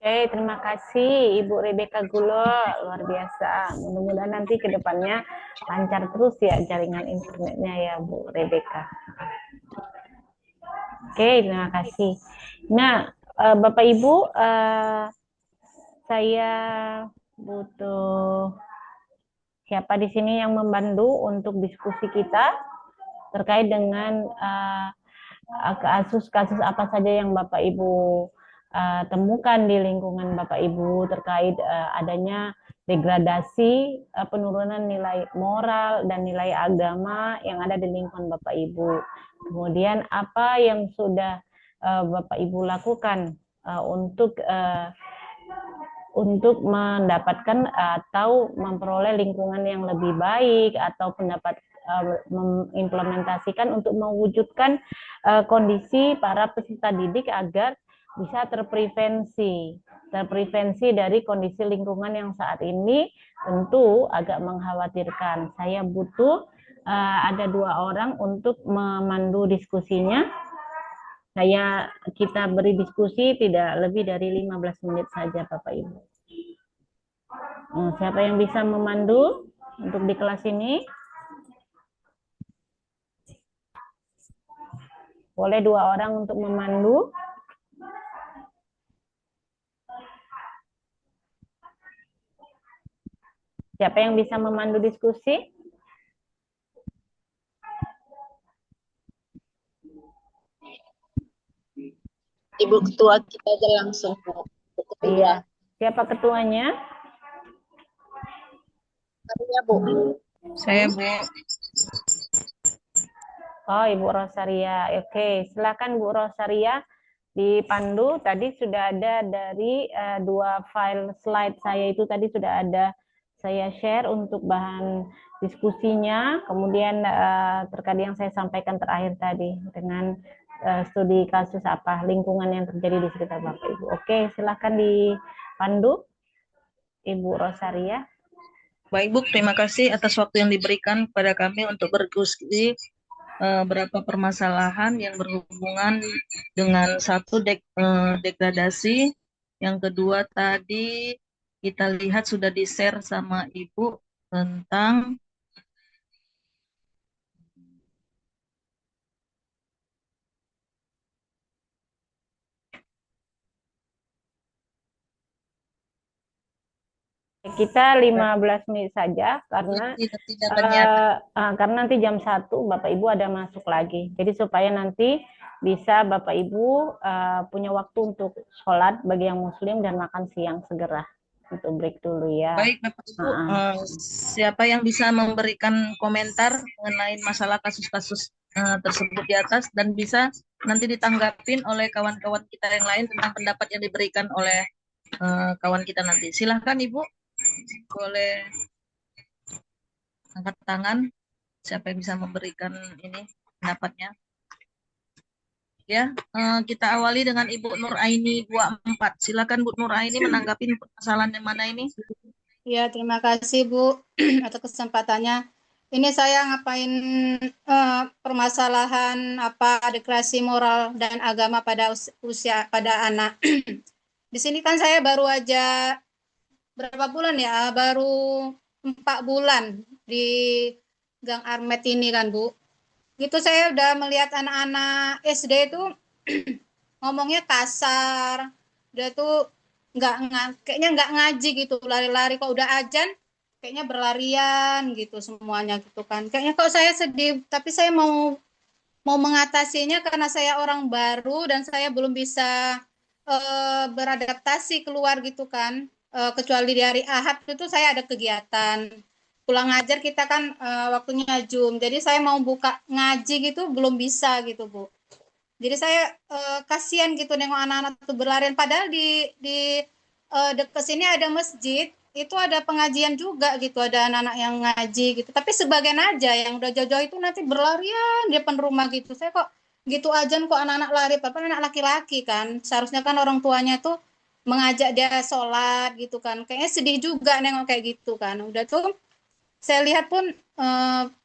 Oke, terima kasih Ibu Rebecca Gulo, luar biasa. Mudah-mudahan nanti ke depannya lancar terus ya jaringan internetnya ya Bu Rebecca. Oke, terima kasih. Nah, Bapak Ibu, saya butuh siapa di sini yang membantu untuk diskusi kita terkait dengan kasus-kasus apa saja yang Bapak Ibu temukan di lingkungan Bapak Ibu terkait adanya degradasi, penurunan nilai moral dan nilai agama yang ada di lingkungan Bapak Ibu. Kemudian apa yang sudah Bapak Ibu lakukan untuk mendapatkan atau memperoleh lingkungan yang lebih baik atau mengimplementasikan untuk mewujudkan kondisi para peserta didik agar bisa terprevensi dari kondisi lingkungan yang saat ini tentu agak mengkhawatirkan. Saya butuh ada 2 orang untuk memandu diskusinya. Kita beri diskusi tidak lebih dari 15 menit saja Bapak Ibu. Siapa yang bisa memandu untuk di kelas ini? Boleh 2 orang untuk memandu. Siapa yang bisa memandu diskusi? Ibu Ketua kita aja langsung. Iya. Siapa ketuanya? Saya Bu. Saya Bu. Oh, Ibu Rosaria. Oke, silakan Bu Rosaria dipandu. Tadi sudah ada dari 2 file slide saya itu tadi sudah ada saya share untuk bahan diskusinya. Kemudian terkait yang saya sampaikan terakhir tadi dengan studi kasus lingkungan yang terjadi di sekitar Bapak Ibu. Oke, silakan dipandu Ibu Rosaria. Baik Bu, terima kasih atas waktu yang diberikan kepada kami untuk berdiskusi beberapa permasalahan yang berhubungan dengan satu degradasi, yang kedua tadi kita lihat sudah di-share sama Ibu tentang Kita 15 menit saja karena karena nanti jam 1 Bapak Ibu ada masuk lagi. Jadi supaya nanti bisa Bapak Ibu punya waktu untuk sholat bagi yang muslim dan makan siang segera. Untuk break dulu ya. Baik Bapak Ibu, siapa yang bisa memberikan komentar mengenai masalah kasus-kasus tersebut di atas dan bisa nanti ditanggapin oleh kawan-kawan kita yang lain tentang pendapat yang diberikan oleh kawan kita nanti. Silahkan Ibu, boleh angkat tangan siapa yang bisa memberikan ini pendapatnya. Ya, kita awali dengan Ibu Nur Aini 24. Silakan Bu Nur Aini menanggapi permasalahan yang mana ini. Ya, terima kasih Bu atas kesempatannya. Ini saya ngapain permasalahan deklarasi moral dan agama pada usia pada anak. Di sini kan saya baru aja berapa bulan ya? Baru 4 bulan di Gang Armet ini kan Bu. Gitu saya udah melihat anak-anak SD itu ngomongnya kasar. Udah tuh kayaknya nggak ngaji gitu, lari-lari. Kok udah azan kayaknya berlarian gitu semuanya gitu kan. Kayaknya kok saya sedih, tapi saya mau mengatasinya karena saya orang baru dan saya belum bisa beradaptasi keluar gitu kan. Kecuali di hari Ahad itu saya ada kegiatan pulang ngajar, kita kan waktunya Zoom. Jadi saya mau buka ngaji gitu belum bisa gitu Bu. Jadi saya kasihan gitu nengok anak-anak itu berlarian. Padahal di dekat sini ada masjid, itu ada pengajian juga gitu, ada anak-anak yang ngaji gitu. Tapi sebagian aja yang udah jauh-jauh itu nanti berlarian di depan rumah gitu. Saya kok gitu aja kok anak-anak lari, padahal anak laki-laki kan. Seharusnya kan orang tuanya tuh mengajak dia sholat gitu kan. Kayaknya sedih juga nengok kayak gitu kan. Udah tuh saya lihat pun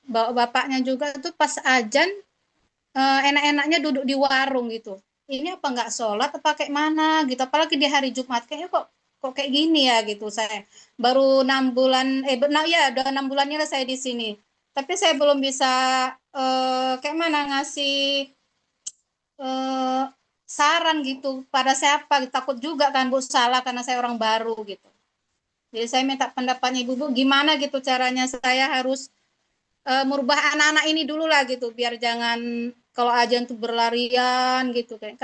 bapaknya juga tuh pas azan enak-enaknya duduk di warung gitu. Ini apa nggak sholat apa kayak mana gitu. Apalagi di hari Jumat kayaknya kok kayak gini ya gitu. Saya baru 6 bulan udah 6 bulannya lah saya di sini. Tapi saya belum bisa kayak mana ngasih saran gitu pada siapa. Takut juga kan Bu salah karena saya orang baru gitu. Jadi saya minta pendapatnya Ibu, gimana gitu caranya saya harus merubah anak-anak ini dulu lah gitu, biar jangan kalau azan tuh berlarian gitu, kayak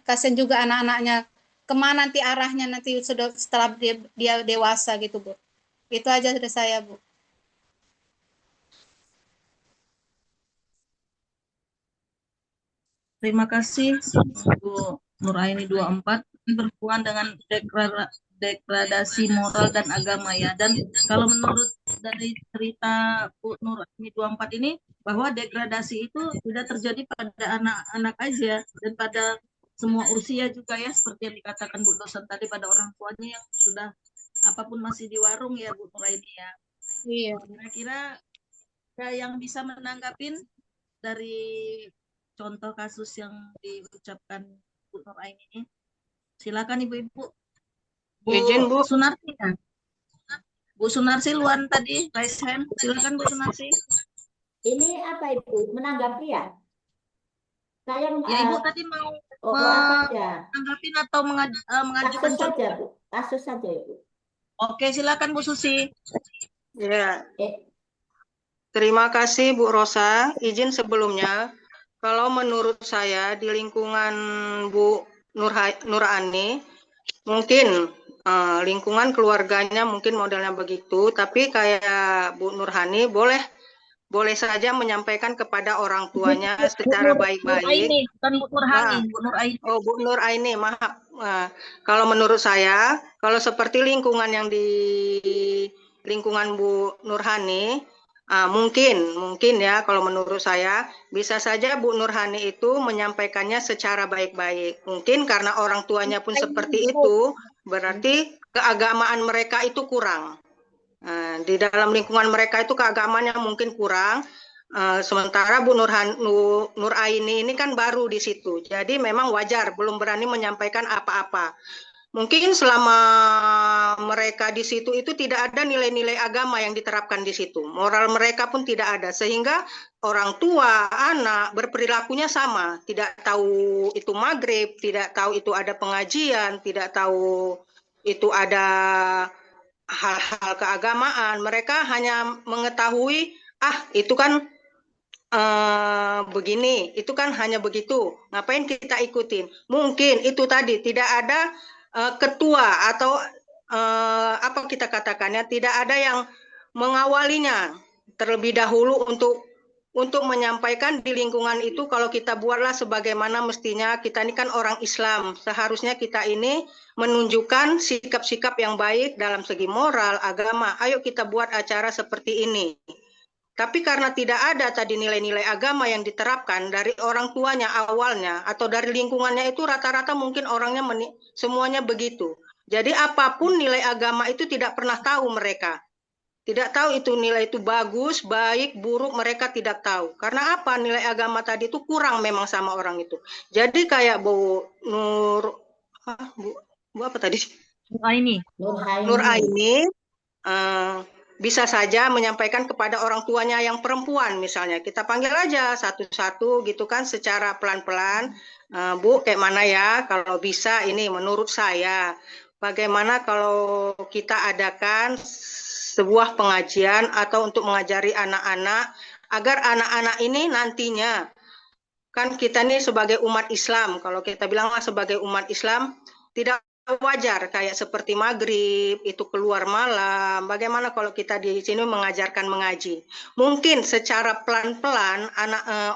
kasihan juga anak-anaknya, kemana nanti arahnya nanti setelah dia dewasa gitu Bu. Itu aja dari saya Bu. Terima kasih Bu Nuraini 24 berhubungan dengan degradasi moral dan agama ya. Dan kalau menurut dari cerita Bu Nuraini 24 ini, bahwa degradasi itu tidak terjadi pada anak-anak aja dan pada semua usia juga ya, seperti yang dikatakan Bu dosen tadi, pada orang tuanya yang sudah apapun masih di warung ya Bu Nuraini ya. Iya. Kira-kira yang bisa menanggapin dari contoh kasus yang diucapkan Bu Nuraini ini. Silakan Ibu-ibu. Izin Bu. Sunarsi kan? Bu Sunarsi luan tadi, raise hand. Silakan Bu Sunarsi. Ini apa Ibu? Menanggapi ya? Saya ya Ibu tadi mau menanggapin atau mengajukan kasus saja Bu. Kasus saja Ibu. Oke, silakan Bu Susi. Ya. Terima kasih Bu Rosa. Izin sebelumnya, kalau menurut saya di lingkungan Bu Nurani, mungkin lingkungan keluarganya mungkin modelnya begitu, tapi kayak Bu Nurhani boleh saja menyampaikan kepada orang tuanya secara baik-baik. Bu Nurhani, Bu Nuraini. Oh, Bu Nuraini, maaf. Kalau menurut saya, kalau seperti lingkungan yang di lingkungan Bu Nurhani, mungkin ya, kalau menurut saya bisa saja Bu Nurhani itu menyampaikannya secara baik-baik. Mungkin karena orang tuanya pun seperti itu, berarti keagamaan mereka itu kurang. Di dalam lingkungan mereka itu keagamaannya mungkin kurang. Sementara Bu Nuraini ini kan baru di situ, jadi memang wajar belum berani menyampaikan apa-apa. Mungkin selama mereka di situ itu tidak ada nilai-nilai agama yang diterapkan di situ. Moral mereka pun tidak ada. Sehingga orang tua, anak berperilakunya sama. Tidak tahu itu maghrib, tidak tahu itu ada pengajian, tidak tahu itu ada hal-hal keagamaan. Mereka hanya mengetahui, itu kan begini, itu kan hanya begitu. Ngapain kita ikutin? Mungkin itu tadi tidak ada ketua atau apa kita katakannya, tidak ada yang mengawalinya terlebih dahulu untuk menyampaikan di lingkungan itu. Kalau kita buatlah sebagaimana mestinya, kita ini kan orang Islam, seharusnya kita ini menunjukkan sikap-sikap yang baik dalam segi moral, agama. Ayo kita buat acara seperti ini. Tapi karena tidak ada tadi nilai-nilai agama yang diterapkan dari orang tuanya awalnya atau dari lingkungannya, itu rata-rata mungkin orangnya semuanya begitu. Jadi apapun nilai agama itu tidak pernah tahu mereka. Tidak tahu itu nilai itu bagus, baik, buruk, mereka tidak tahu. Karena apa? Nilai agama tadi itu kurang memang sama orang itu. Jadi kayak Bu apa tadi? Nur Aini bisa saja menyampaikan kepada orang tuanya yang perempuan misalnya. Kita panggil aja satu-satu gitu kan, secara pelan-pelan. Bu, kayak mana ya kalau bisa ini menurut saya. Bagaimana kalau kita adakan sebuah pengajian atau untuk mengajari anak-anak, agar anak-anak ini nantinya, kan kita nih sebagai umat Islam, kalau kita bilang sebagai umat Islam, tidak wajar kayak seperti maghrib itu keluar malam. Bagaimana kalau kita di sini mengajarkan mengaji? Mungkin secara pelan-pelan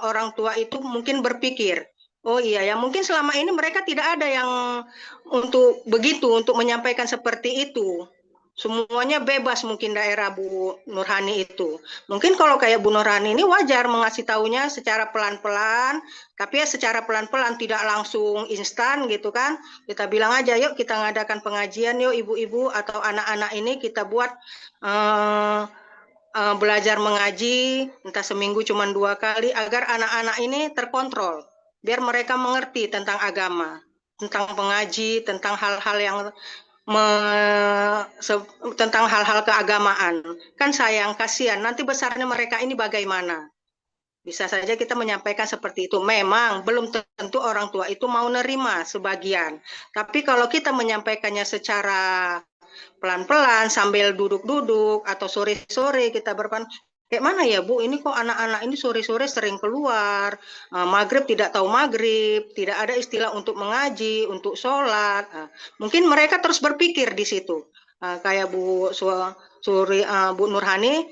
orang tua itu mungkin berpikir, oh iya ya, mungkin selama ini mereka tidak ada yang untuk begitu, untuk menyampaikan seperti itu. Semuanya bebas mungkin daerah Bu Nurhani itu. Mungkin kalau kayak Bu Nurhani ini wajar mengasih tahunya secara pelan-pelan, tapi ya secara pelan-pelan, tidak langsung instan gitu kan. Kita bilang aja, yuk kita ngadakan pengajian, yuk ibu-ibu atau anak-anak ini kita buat belajar mengaji, entah seminggu cuma 2 kali, agar anak-anak ini terkontrol. Biar mereka mengerti tentang agama, tentang pengaji, tentang hal-hal yang tentang hal-hal keagamaan. Kan sayang, kasihan, nanti besarnya mereka ini bagaimana? Bisa saja kita menyampaikan seperti itu. Memang belum tentu orang tua itu mau nerima sebagian. Tapi kalau kita menyampaikannya secara pelan-pelan sambil duduk-duduk atau sore-sore kita kayak mana ya Bu, ini kok anak-anak ini sore-sore sering keluar, maghrib tidak tahu maghrib, tidak ada istilah untuk mengaji, untuk sholat. Mungkin mereka terus berpikir di situ. Kayak Bu Nurhani,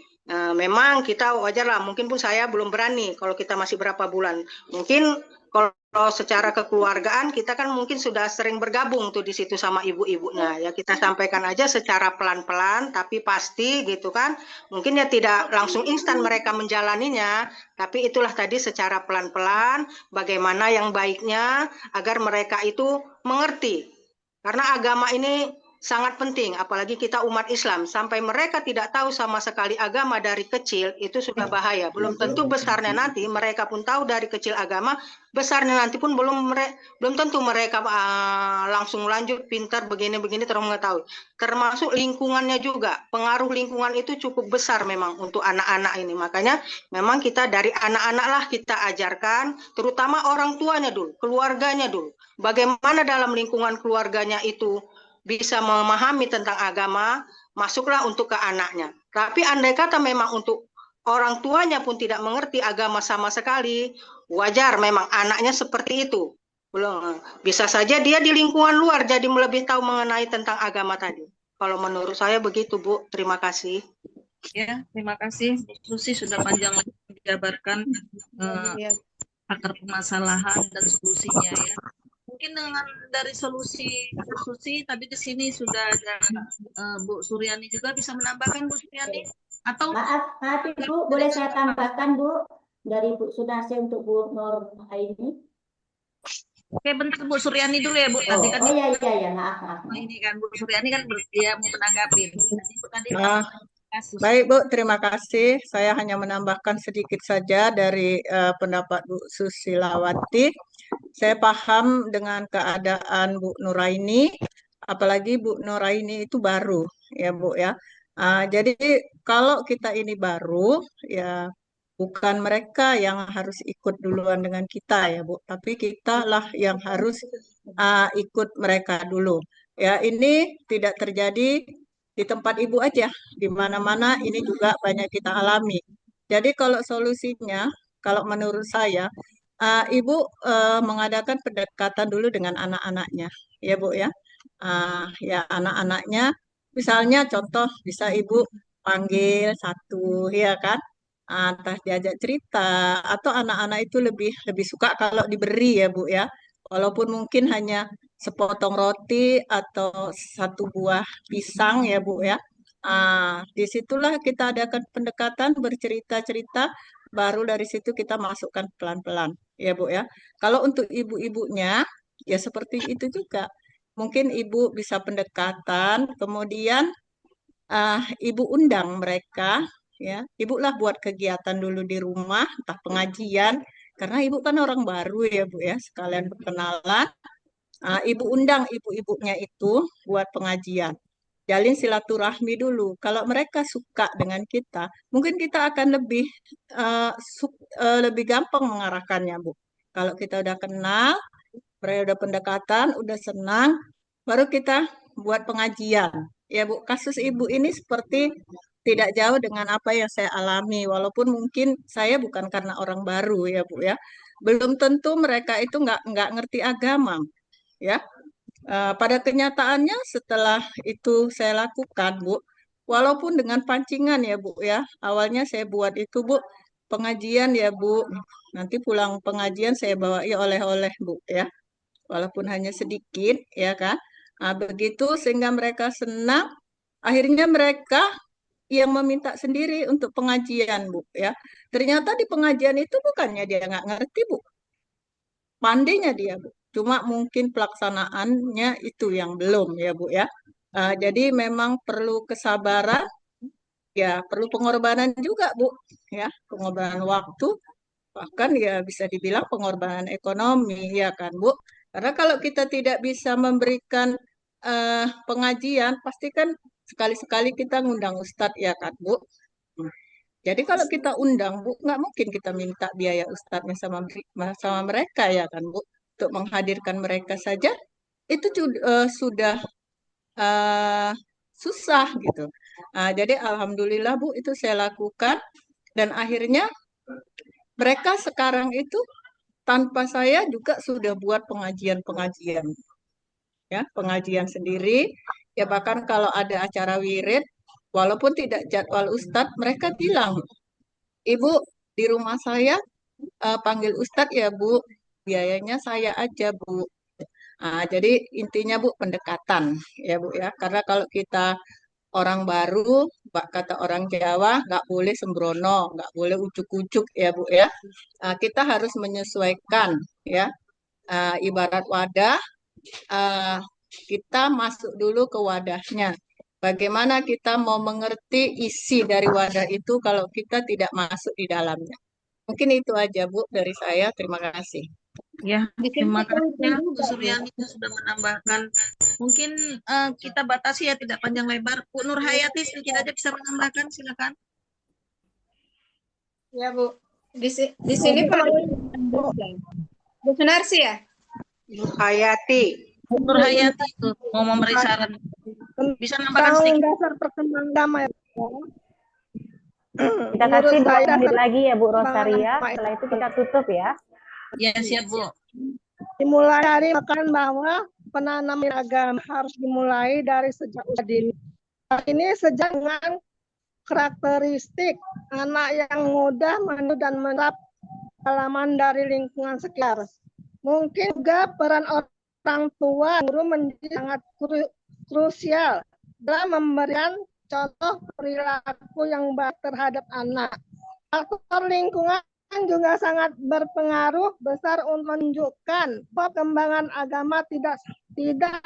memang kita wajar lah, mungkin pun saya belum berani kalau kita masih berapa bulan. Mungkin kalau secara kekeluargaan kita kan mungkin sudah sering bergabung tuh di situ sama ibu-ibunya, ya kita sampaikan aja secara pelan-pelan tapi pasti gitu kan. Mungkin ya tidak langsung instan mereka menjalaninya, tapi itulah tadi secara pelan-pelan bagaimana yang baiknya agar mereka itu mengerti. Karena agama ini sangat penting, apalagi kita umat Islam. Sampai mereka tidak tahu sama sekali agama dari kecil, itu sudah bahaya. Belum tentu besarnya nanti mereka pun tahu dari kecil agama, besarnya nanti pun belum tentu mereka langsung lanjut pintar begini-begini terus mengetahui. Termasuk lingkungannya juga, pengaruh lingkungan itu cukup besar memang untuk anak-anak ini. Makanya memang kita dari anak-anak lah kita ajarkan, terutama orang tuanya dulu, keluarganya dulu. Bagaimana dalam lingkungan keluarganya itu bisa memahami tentang agama, masuklah untuk ke anaknya. Tapi andai kata memang untuk orang tuanya pun tidak mengerti agama sama sekali, wajar memang anaknya seperti itu. Belum, bisa saja dia di lingkungan luar jadi lebih tahu mengenai tentang agama tadi. Kalau menurut saya begitu, Bu. Terima kasih. Ya, terima kasih Bu Susi sudah panjang dijabarkan akar permasalahan dan solusinya ya. Mungkin dengan dari solusi Susi tadi di sini sudah ada Bu Suryani juga, bisa menambahkan Bu Suryani? Atau maaf Ibu, boleh saya tambahkan Bu dari Bu Sunarsi untuk Bu Nur Aini? Oke, bentar Bu Suryani dulu ya Bu. Tadi kan iya, maaf. Ini kan Bu Suryani kan dia mau menanggapi. Baik Bu, terima kasih. Saya hanya menambahkan sedikit saja dari pendapat Bu Susilawati. Saya paham dengan keadaan Bu Nuraini, apalagi Bu Nuraini itu baru ya Bu ya. Jadi kalau kita ini baru ya, bukan mereka yang harus ikut duluan dengan kita ya Bu, tapi kita lah yang harus ikut mereka dulu. Ya, ini tidak terjadi di tempat ibu aja, di mana-mana ini juga banyak kita alami. Jadi kalau solusinya, kalau menurut saya, ibu mengadakan pendekatan dulu dengan anak-anaknya, ya bu ya. Ya anak-anaknya, misalnya contoh bisa ibu panggil satu, ya kan? Entah diajak cerita atau anak-anak itu lebih lebih suka kalau diberi ya bu ya. Walaupun mungkin hanya sepotong roti atau satu buah pisang ya Bu ya. Disitulah kita adakan pendekatan bercerita-cerita, baru dari situ kita masukkan pelan-pelan ya Bu ya. Kalau untuk ibu-ibunya ya seperti itu juga. Mungkin ibu bisa pendekatan, kemudian ibu undang mereka ya. Ibu lah buat kegiatan dulu di rumah, entah pengajian, karena ibu kan orang baru ya Bu ya, sekalian berkenalan. Ibu undang ibu-ibunya itu buat pengajian. Jalin silaturahmi dulu. Kalau mereka suka dengan kita, mungkin kita akan lebih gampang mengarahkannya, Bu. Kalau kita udah kenal, mereka udah pendekatan, udah senang, baru kita buat pengajian. Ya, Bu, kasus ibu ini seperti tidak jauh dengan apa yang saya alami, walaupun mungkin saya bukan karena orang baru ya, Bu ya. Belum tentu mereka itu nggak ngerti agama ya. Pada kenyataannya setelah itu saya lakukan, Bu, walaupun dengan pancingan ya, Bu ya. Awalnya saya buat itu, Bu, pengajian ya, Bu. Nanti pulang pengajian saya bawa oleh-oleh, Bu ya. Walaupun hanya sedikit, ya kan. Begitu sehingga mereka senang, akhirnya mereka yang meminta sendiri untuk pengajian, Bu ya. Ternyata di pengajian itu bukannya dia nggak ngerti, Bu. Pandainya dia, Bu. Cuma mungkin pelaksanaannya itu yang belum ya, Bu ya. Jadi memang perlu kesabaran, ya perlu pengorbanan juga, Bu. Ya, pengorbanan waktu, bahkan ya bisa dibilang pengorbanan ekonomi, ya kan, Bu. Karena kalau kita tidak bisa memberikan pengajian, pasti kan sekali-sekali kita ngundang ustadz, ya kan, Bu. Jadi kalau kita undang, Bu, nggak mungkin kita minta biaya ustadznya sama mereka ya kan, Bu. Untuk menghadirkan mereka saja, itu sudah uh, susah gitu. Jadi alhamdulillah, Bu, itu saya lakukan. Dan akhirnya mereka sekarang itu tanpa saya juga sudah buat pengajian-pengajian. Ya, pengajian sendiri. Ya bahkan kalau ada acara wirid, walaupun tidak jadwal ustadz, mereka bilang, Ibu, di rumah saya panggil Ustadz ya Bu, biayanya saya aja Bu. Jadi intinya Bu pendekatan ya Bu ya, karena kalau kita orang baru, kata orang Jawa, nggak boleh sembrono, nggak boleh ujuk-ujuk ya Bu ya. Kita harus menyesuaikan ya, ibarat wadah, kita masuk dulu ke wadahnya. Bagaimana kita mau mengerti isi dari wadah itu kalau kita tidak masuk di dalamnya. Mungkin itu aja Bu dari saya. Terima kasih. Ya, terima kasih Bu Suryani sudah menambahkan. Mungkin kita batasi ya, tidak panjang lebar. Bu Nur Hayati sedikit aja bisa menambahkan, silakan. Ya Bu, di sini perlu Bu Sunarsi ya? Nur Hayati. Bu Nur Hayati itu mau memberi saran. Bisa menambahkan sedikit. Dasar perkembangan damai. Kita kasih 2 menit lagi ya Bu Rosaria. Setelah itu kita tutup ya. Ya siap Bu. Dimulai dari makanan bahwa penanaman agama harus dimulai dari sejak usia dini. Ini sejak dengan karakteristik anak yang mudah menurut dan menerap pengalaman dari lingkungan sekitar. Mungkin juga peran orang tua guru menjadi sangat krusial dalam memberikan contoh perilaku yang baik terhadap anak. Faktor lingkungan juga sangat berpengaruh besar untuk menunjukkan bahwa perkembangan agama tidak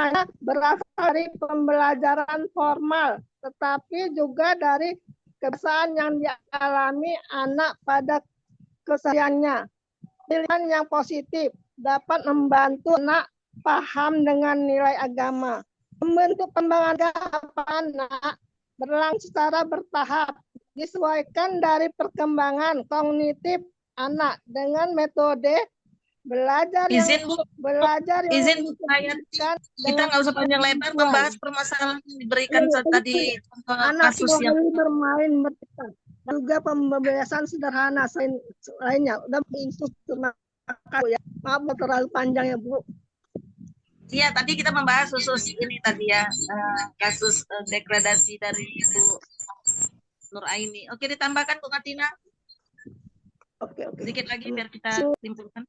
hanya berasal dari pembelajaran formal, tetapi juga dari kebiasaan yang dialami anak pada kesehariannya. Pilihan yang positif dapat membantu anak paham dengan nilai agama. Membentuk perkembangan anak berlangsung secara bertahap, disesuaikan dari perkembangan kognitif anak dengan metode Belajar Izin Bu, belajar yang izin Bu Hayati, kita nggak usah panjang lebar membahas permasalahan yang diberikan tadi contoh anak kasus yang boleh bermain mereka juga pembebasan sederhana lainnya. Udah untuk ya. Maaf terlalu panjang ya Bu. Iya, tadi kita membahas khusus ini tadi ya, kasus degradasi dari Ibu Nuraini. Oke, ditambahkan Bu Katina. Oke. Sedikit lagi biar kita simpulkan.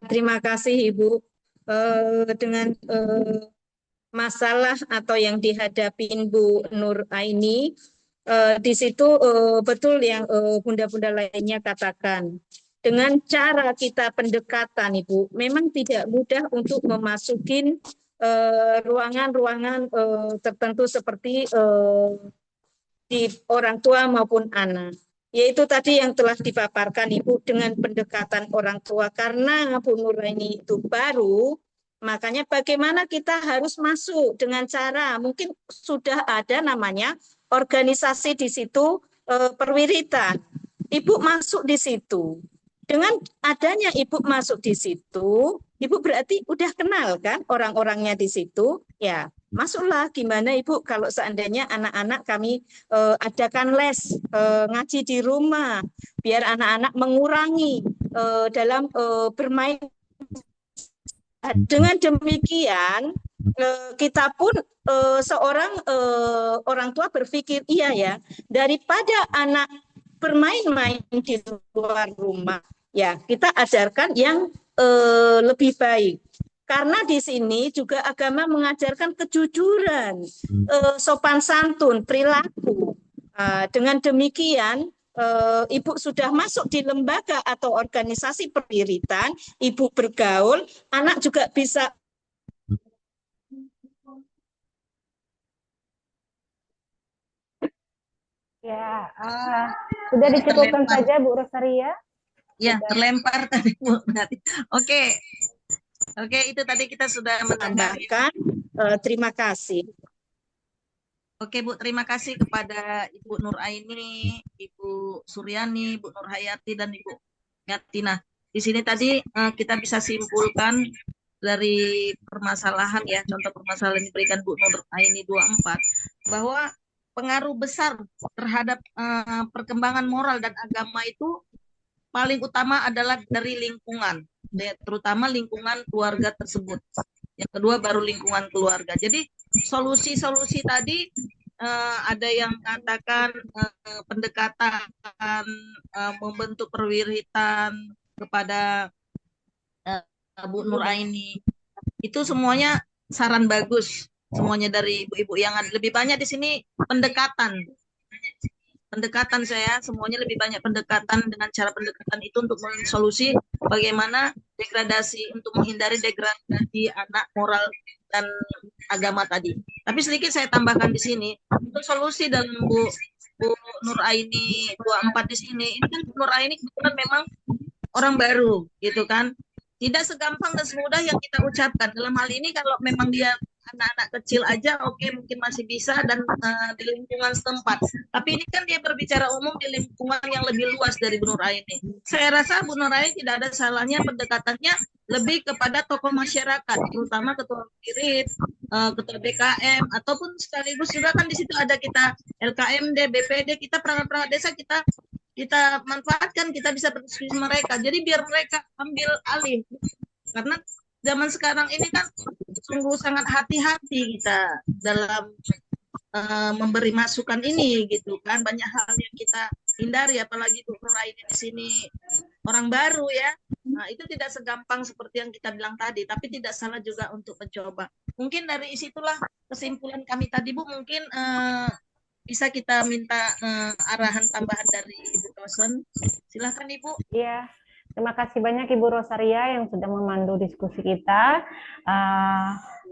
Terima kasih Ibu. Dengan masalah atau yang dihadapi Bu Nuraini, di situ betul yang bunda-bunda lainnya katakan. Dengan cara kita pendekatan Ibu, memang tidak mudah untuk memasukin ruangan-ruangan tertentu seperti di orang tua maupun anak. Yaitu tadi yang telah dipaparkan Ibu dengan pendekatan orang tua. Karena Bu Nuraini itu baru, makanya bagaimana kita harus masuk dengan cara, mungkin sudah ada namanya organisasi di situ perwiritan. Ibu masuk di situ. Dengan adanya Ibu masuk di situ, Ibu berarti udah kenal kan orang-orangnya di situ, ya. Masuklah gimana Ibu kalau seandainya anak-anak kami adakan les ngaji di rumah biar anak-anak mengurangi dalam bermain. Dengan demikian kita pun seorang orang tua berpikir iya ya, daripada anak bermain-main di luar rumah ya kita ajarkan yang lebih baik. Karena di sini juga agama mengajarkan kejujuran, sopan santun, perilaku. Dengan demikian, Ibu sudah masuk di lembaga atau organisasi perwiritan, Ibu bergaul, anak juga bisa. Ya, sudah dicukupkan saja Bu Rosaria. Ya, terlempar tadi Bu. Oke. Oke, itu tadi kita sudah menambahkan. Terima kasih. Oke Bu, terima kasih kepada Ibu Nuraini, Ibu Suryani, Ibu Nurhayati, dan Ibu Yatina. Di sini tadi kita bisa simpulkan dari permasalahan ya, contoh permasalahan yang diberikan Bu Nuraini 24, bahwa pengaruh besar terhadap perkembangan moral dan agama itu paling utama adalah dari lingkungan, terutama lingkungan keluarga tersebut. Yang kedua baru lingkungan keluarga. Jadi solusi-solusi tadi ada yang katakan pendekatan membentuk perwiritan kepada Bu Nuraini. Itu semuanya saran bagus, semuanya dari ibu-ibu. Yang lebih banyak di sini pendekatan saya, semuanya lebih banyak pendekatan. Dengan cara pendekatan itu untuk mensolusi bagaimana degradasi, untuk menghindari degradasi anak moral dan agama tadi. Tapi sedikit saya tambahkan di sini, untuk solusi dalam Bu Nuraini 24 di sini, ini kan Bu Nuraini kebetulan memang orang baru gitu kan. Tidak segampang dan semudah yang kita ucapkan. Dalam hal ini kalau memang dia anak-anak kecil aja, oke, mungkin masih bisa dan di lingkungan setempat. Tapi ini kan dia berbicara umum di lingkungan yang lebih luas dari Bu Nuraini. Saya rasa Bu Nuraini tidak ada salahnya pendekatannya lebih kepada tokoh masyarakat, terutama ketua wirid, ketua DKM, ataupun sekaligus juga kan di situ ada kita LKMD, BPD, kita perangkat-perangkat desa kita manfaatkan, kita bisa berdiskusi mereka. Jadi biar mereka ambil alih. Karena zaman sekarang ini kan sungguh sangat hati-hati kita dalam memberi masukan ini gitu kan. Banyak hal yang kita hindari, apalagi Bu Nuraini di sini orang baru ya. Nah, itu tidak segampang seperti yang kita bilang tadi, tapi tidak salah juga untuk mencoba. Mungkin dari situlah kesimpulan kami tadi Bu, mungkin bisa kita minta arahan tambahan dari Ibu dosen. Silahkan Ibu. Iya. Terima kasih banyak Ibu Rosaria yang sudah memandu diskusi kita.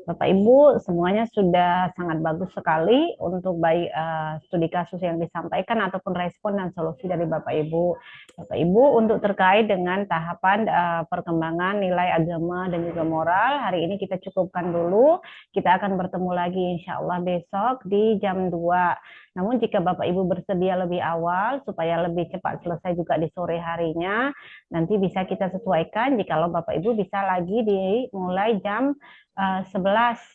Bapak Ibu semuanya sudah sangat bagus sekali untuk baik studi kasus yang disampaikan ataupun respon dan solusi dari Bapak Ibu. Bapak Ibu untuk terkait dengan tahapan perkembangan nilai agama dan juga moral, hari ini kita cukupkan dulu. Kita akan bertemu lagi insya Allah besok di jam 2. Namun jika Bapak Ibu bersedia lebih awal supaya lebih cepat selesai juga di sore harinya, nanti bisa kita sesuaikan jikalau Bapak Ibu bisa lagi dimulai jam 11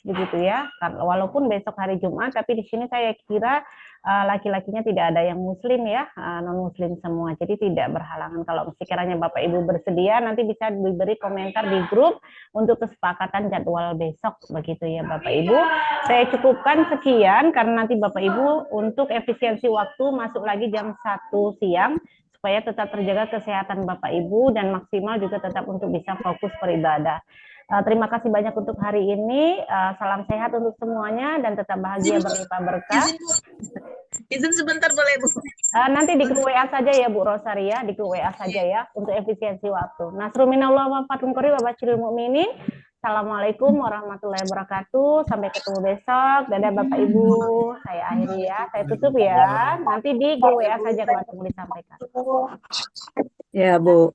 begitu ya. Walaupun besok hari Jumat, tapi di sini saya kira laki-lakinya tidak ada yang muslim ya, non muslim semua. Jadi tidak berhalangan kalau sekiranya Bapak Ibu bersedia nanti bisa diberi komentar di grup untuk kesepakatan jadwal besok begitu ya Bapak Ibu. Saya cukupkan sekian karena nanti Bapak Ibu untuk efisiensi waktu masuk lagi jam 1 siang supaya tetap terjaga kesehatan Bapak Ibu dan maksimal juga tetap untuk bisa fokus beribadah. Terima kasih banyak untuk hari ini. Salam sehat untuk semuanya dan tetap bahagia berlimpah berkah. Izin sebentar boleh Bu? Nanti di grup WA saja ya Bu Rosaria, di grup WA saja ya untuk efisiensi waktu. Nasrul minallah wa fathun qarib wa basyiril mu'minin. Assalamualaikum warahmatullahi wabarakatuh. Sampai ketemu besok. Dadah Bapak Ibu. Saya akhiri ya. Saya tutup ya. Nanti di grup WA saja kalau mau disampaikan. Ya Bu.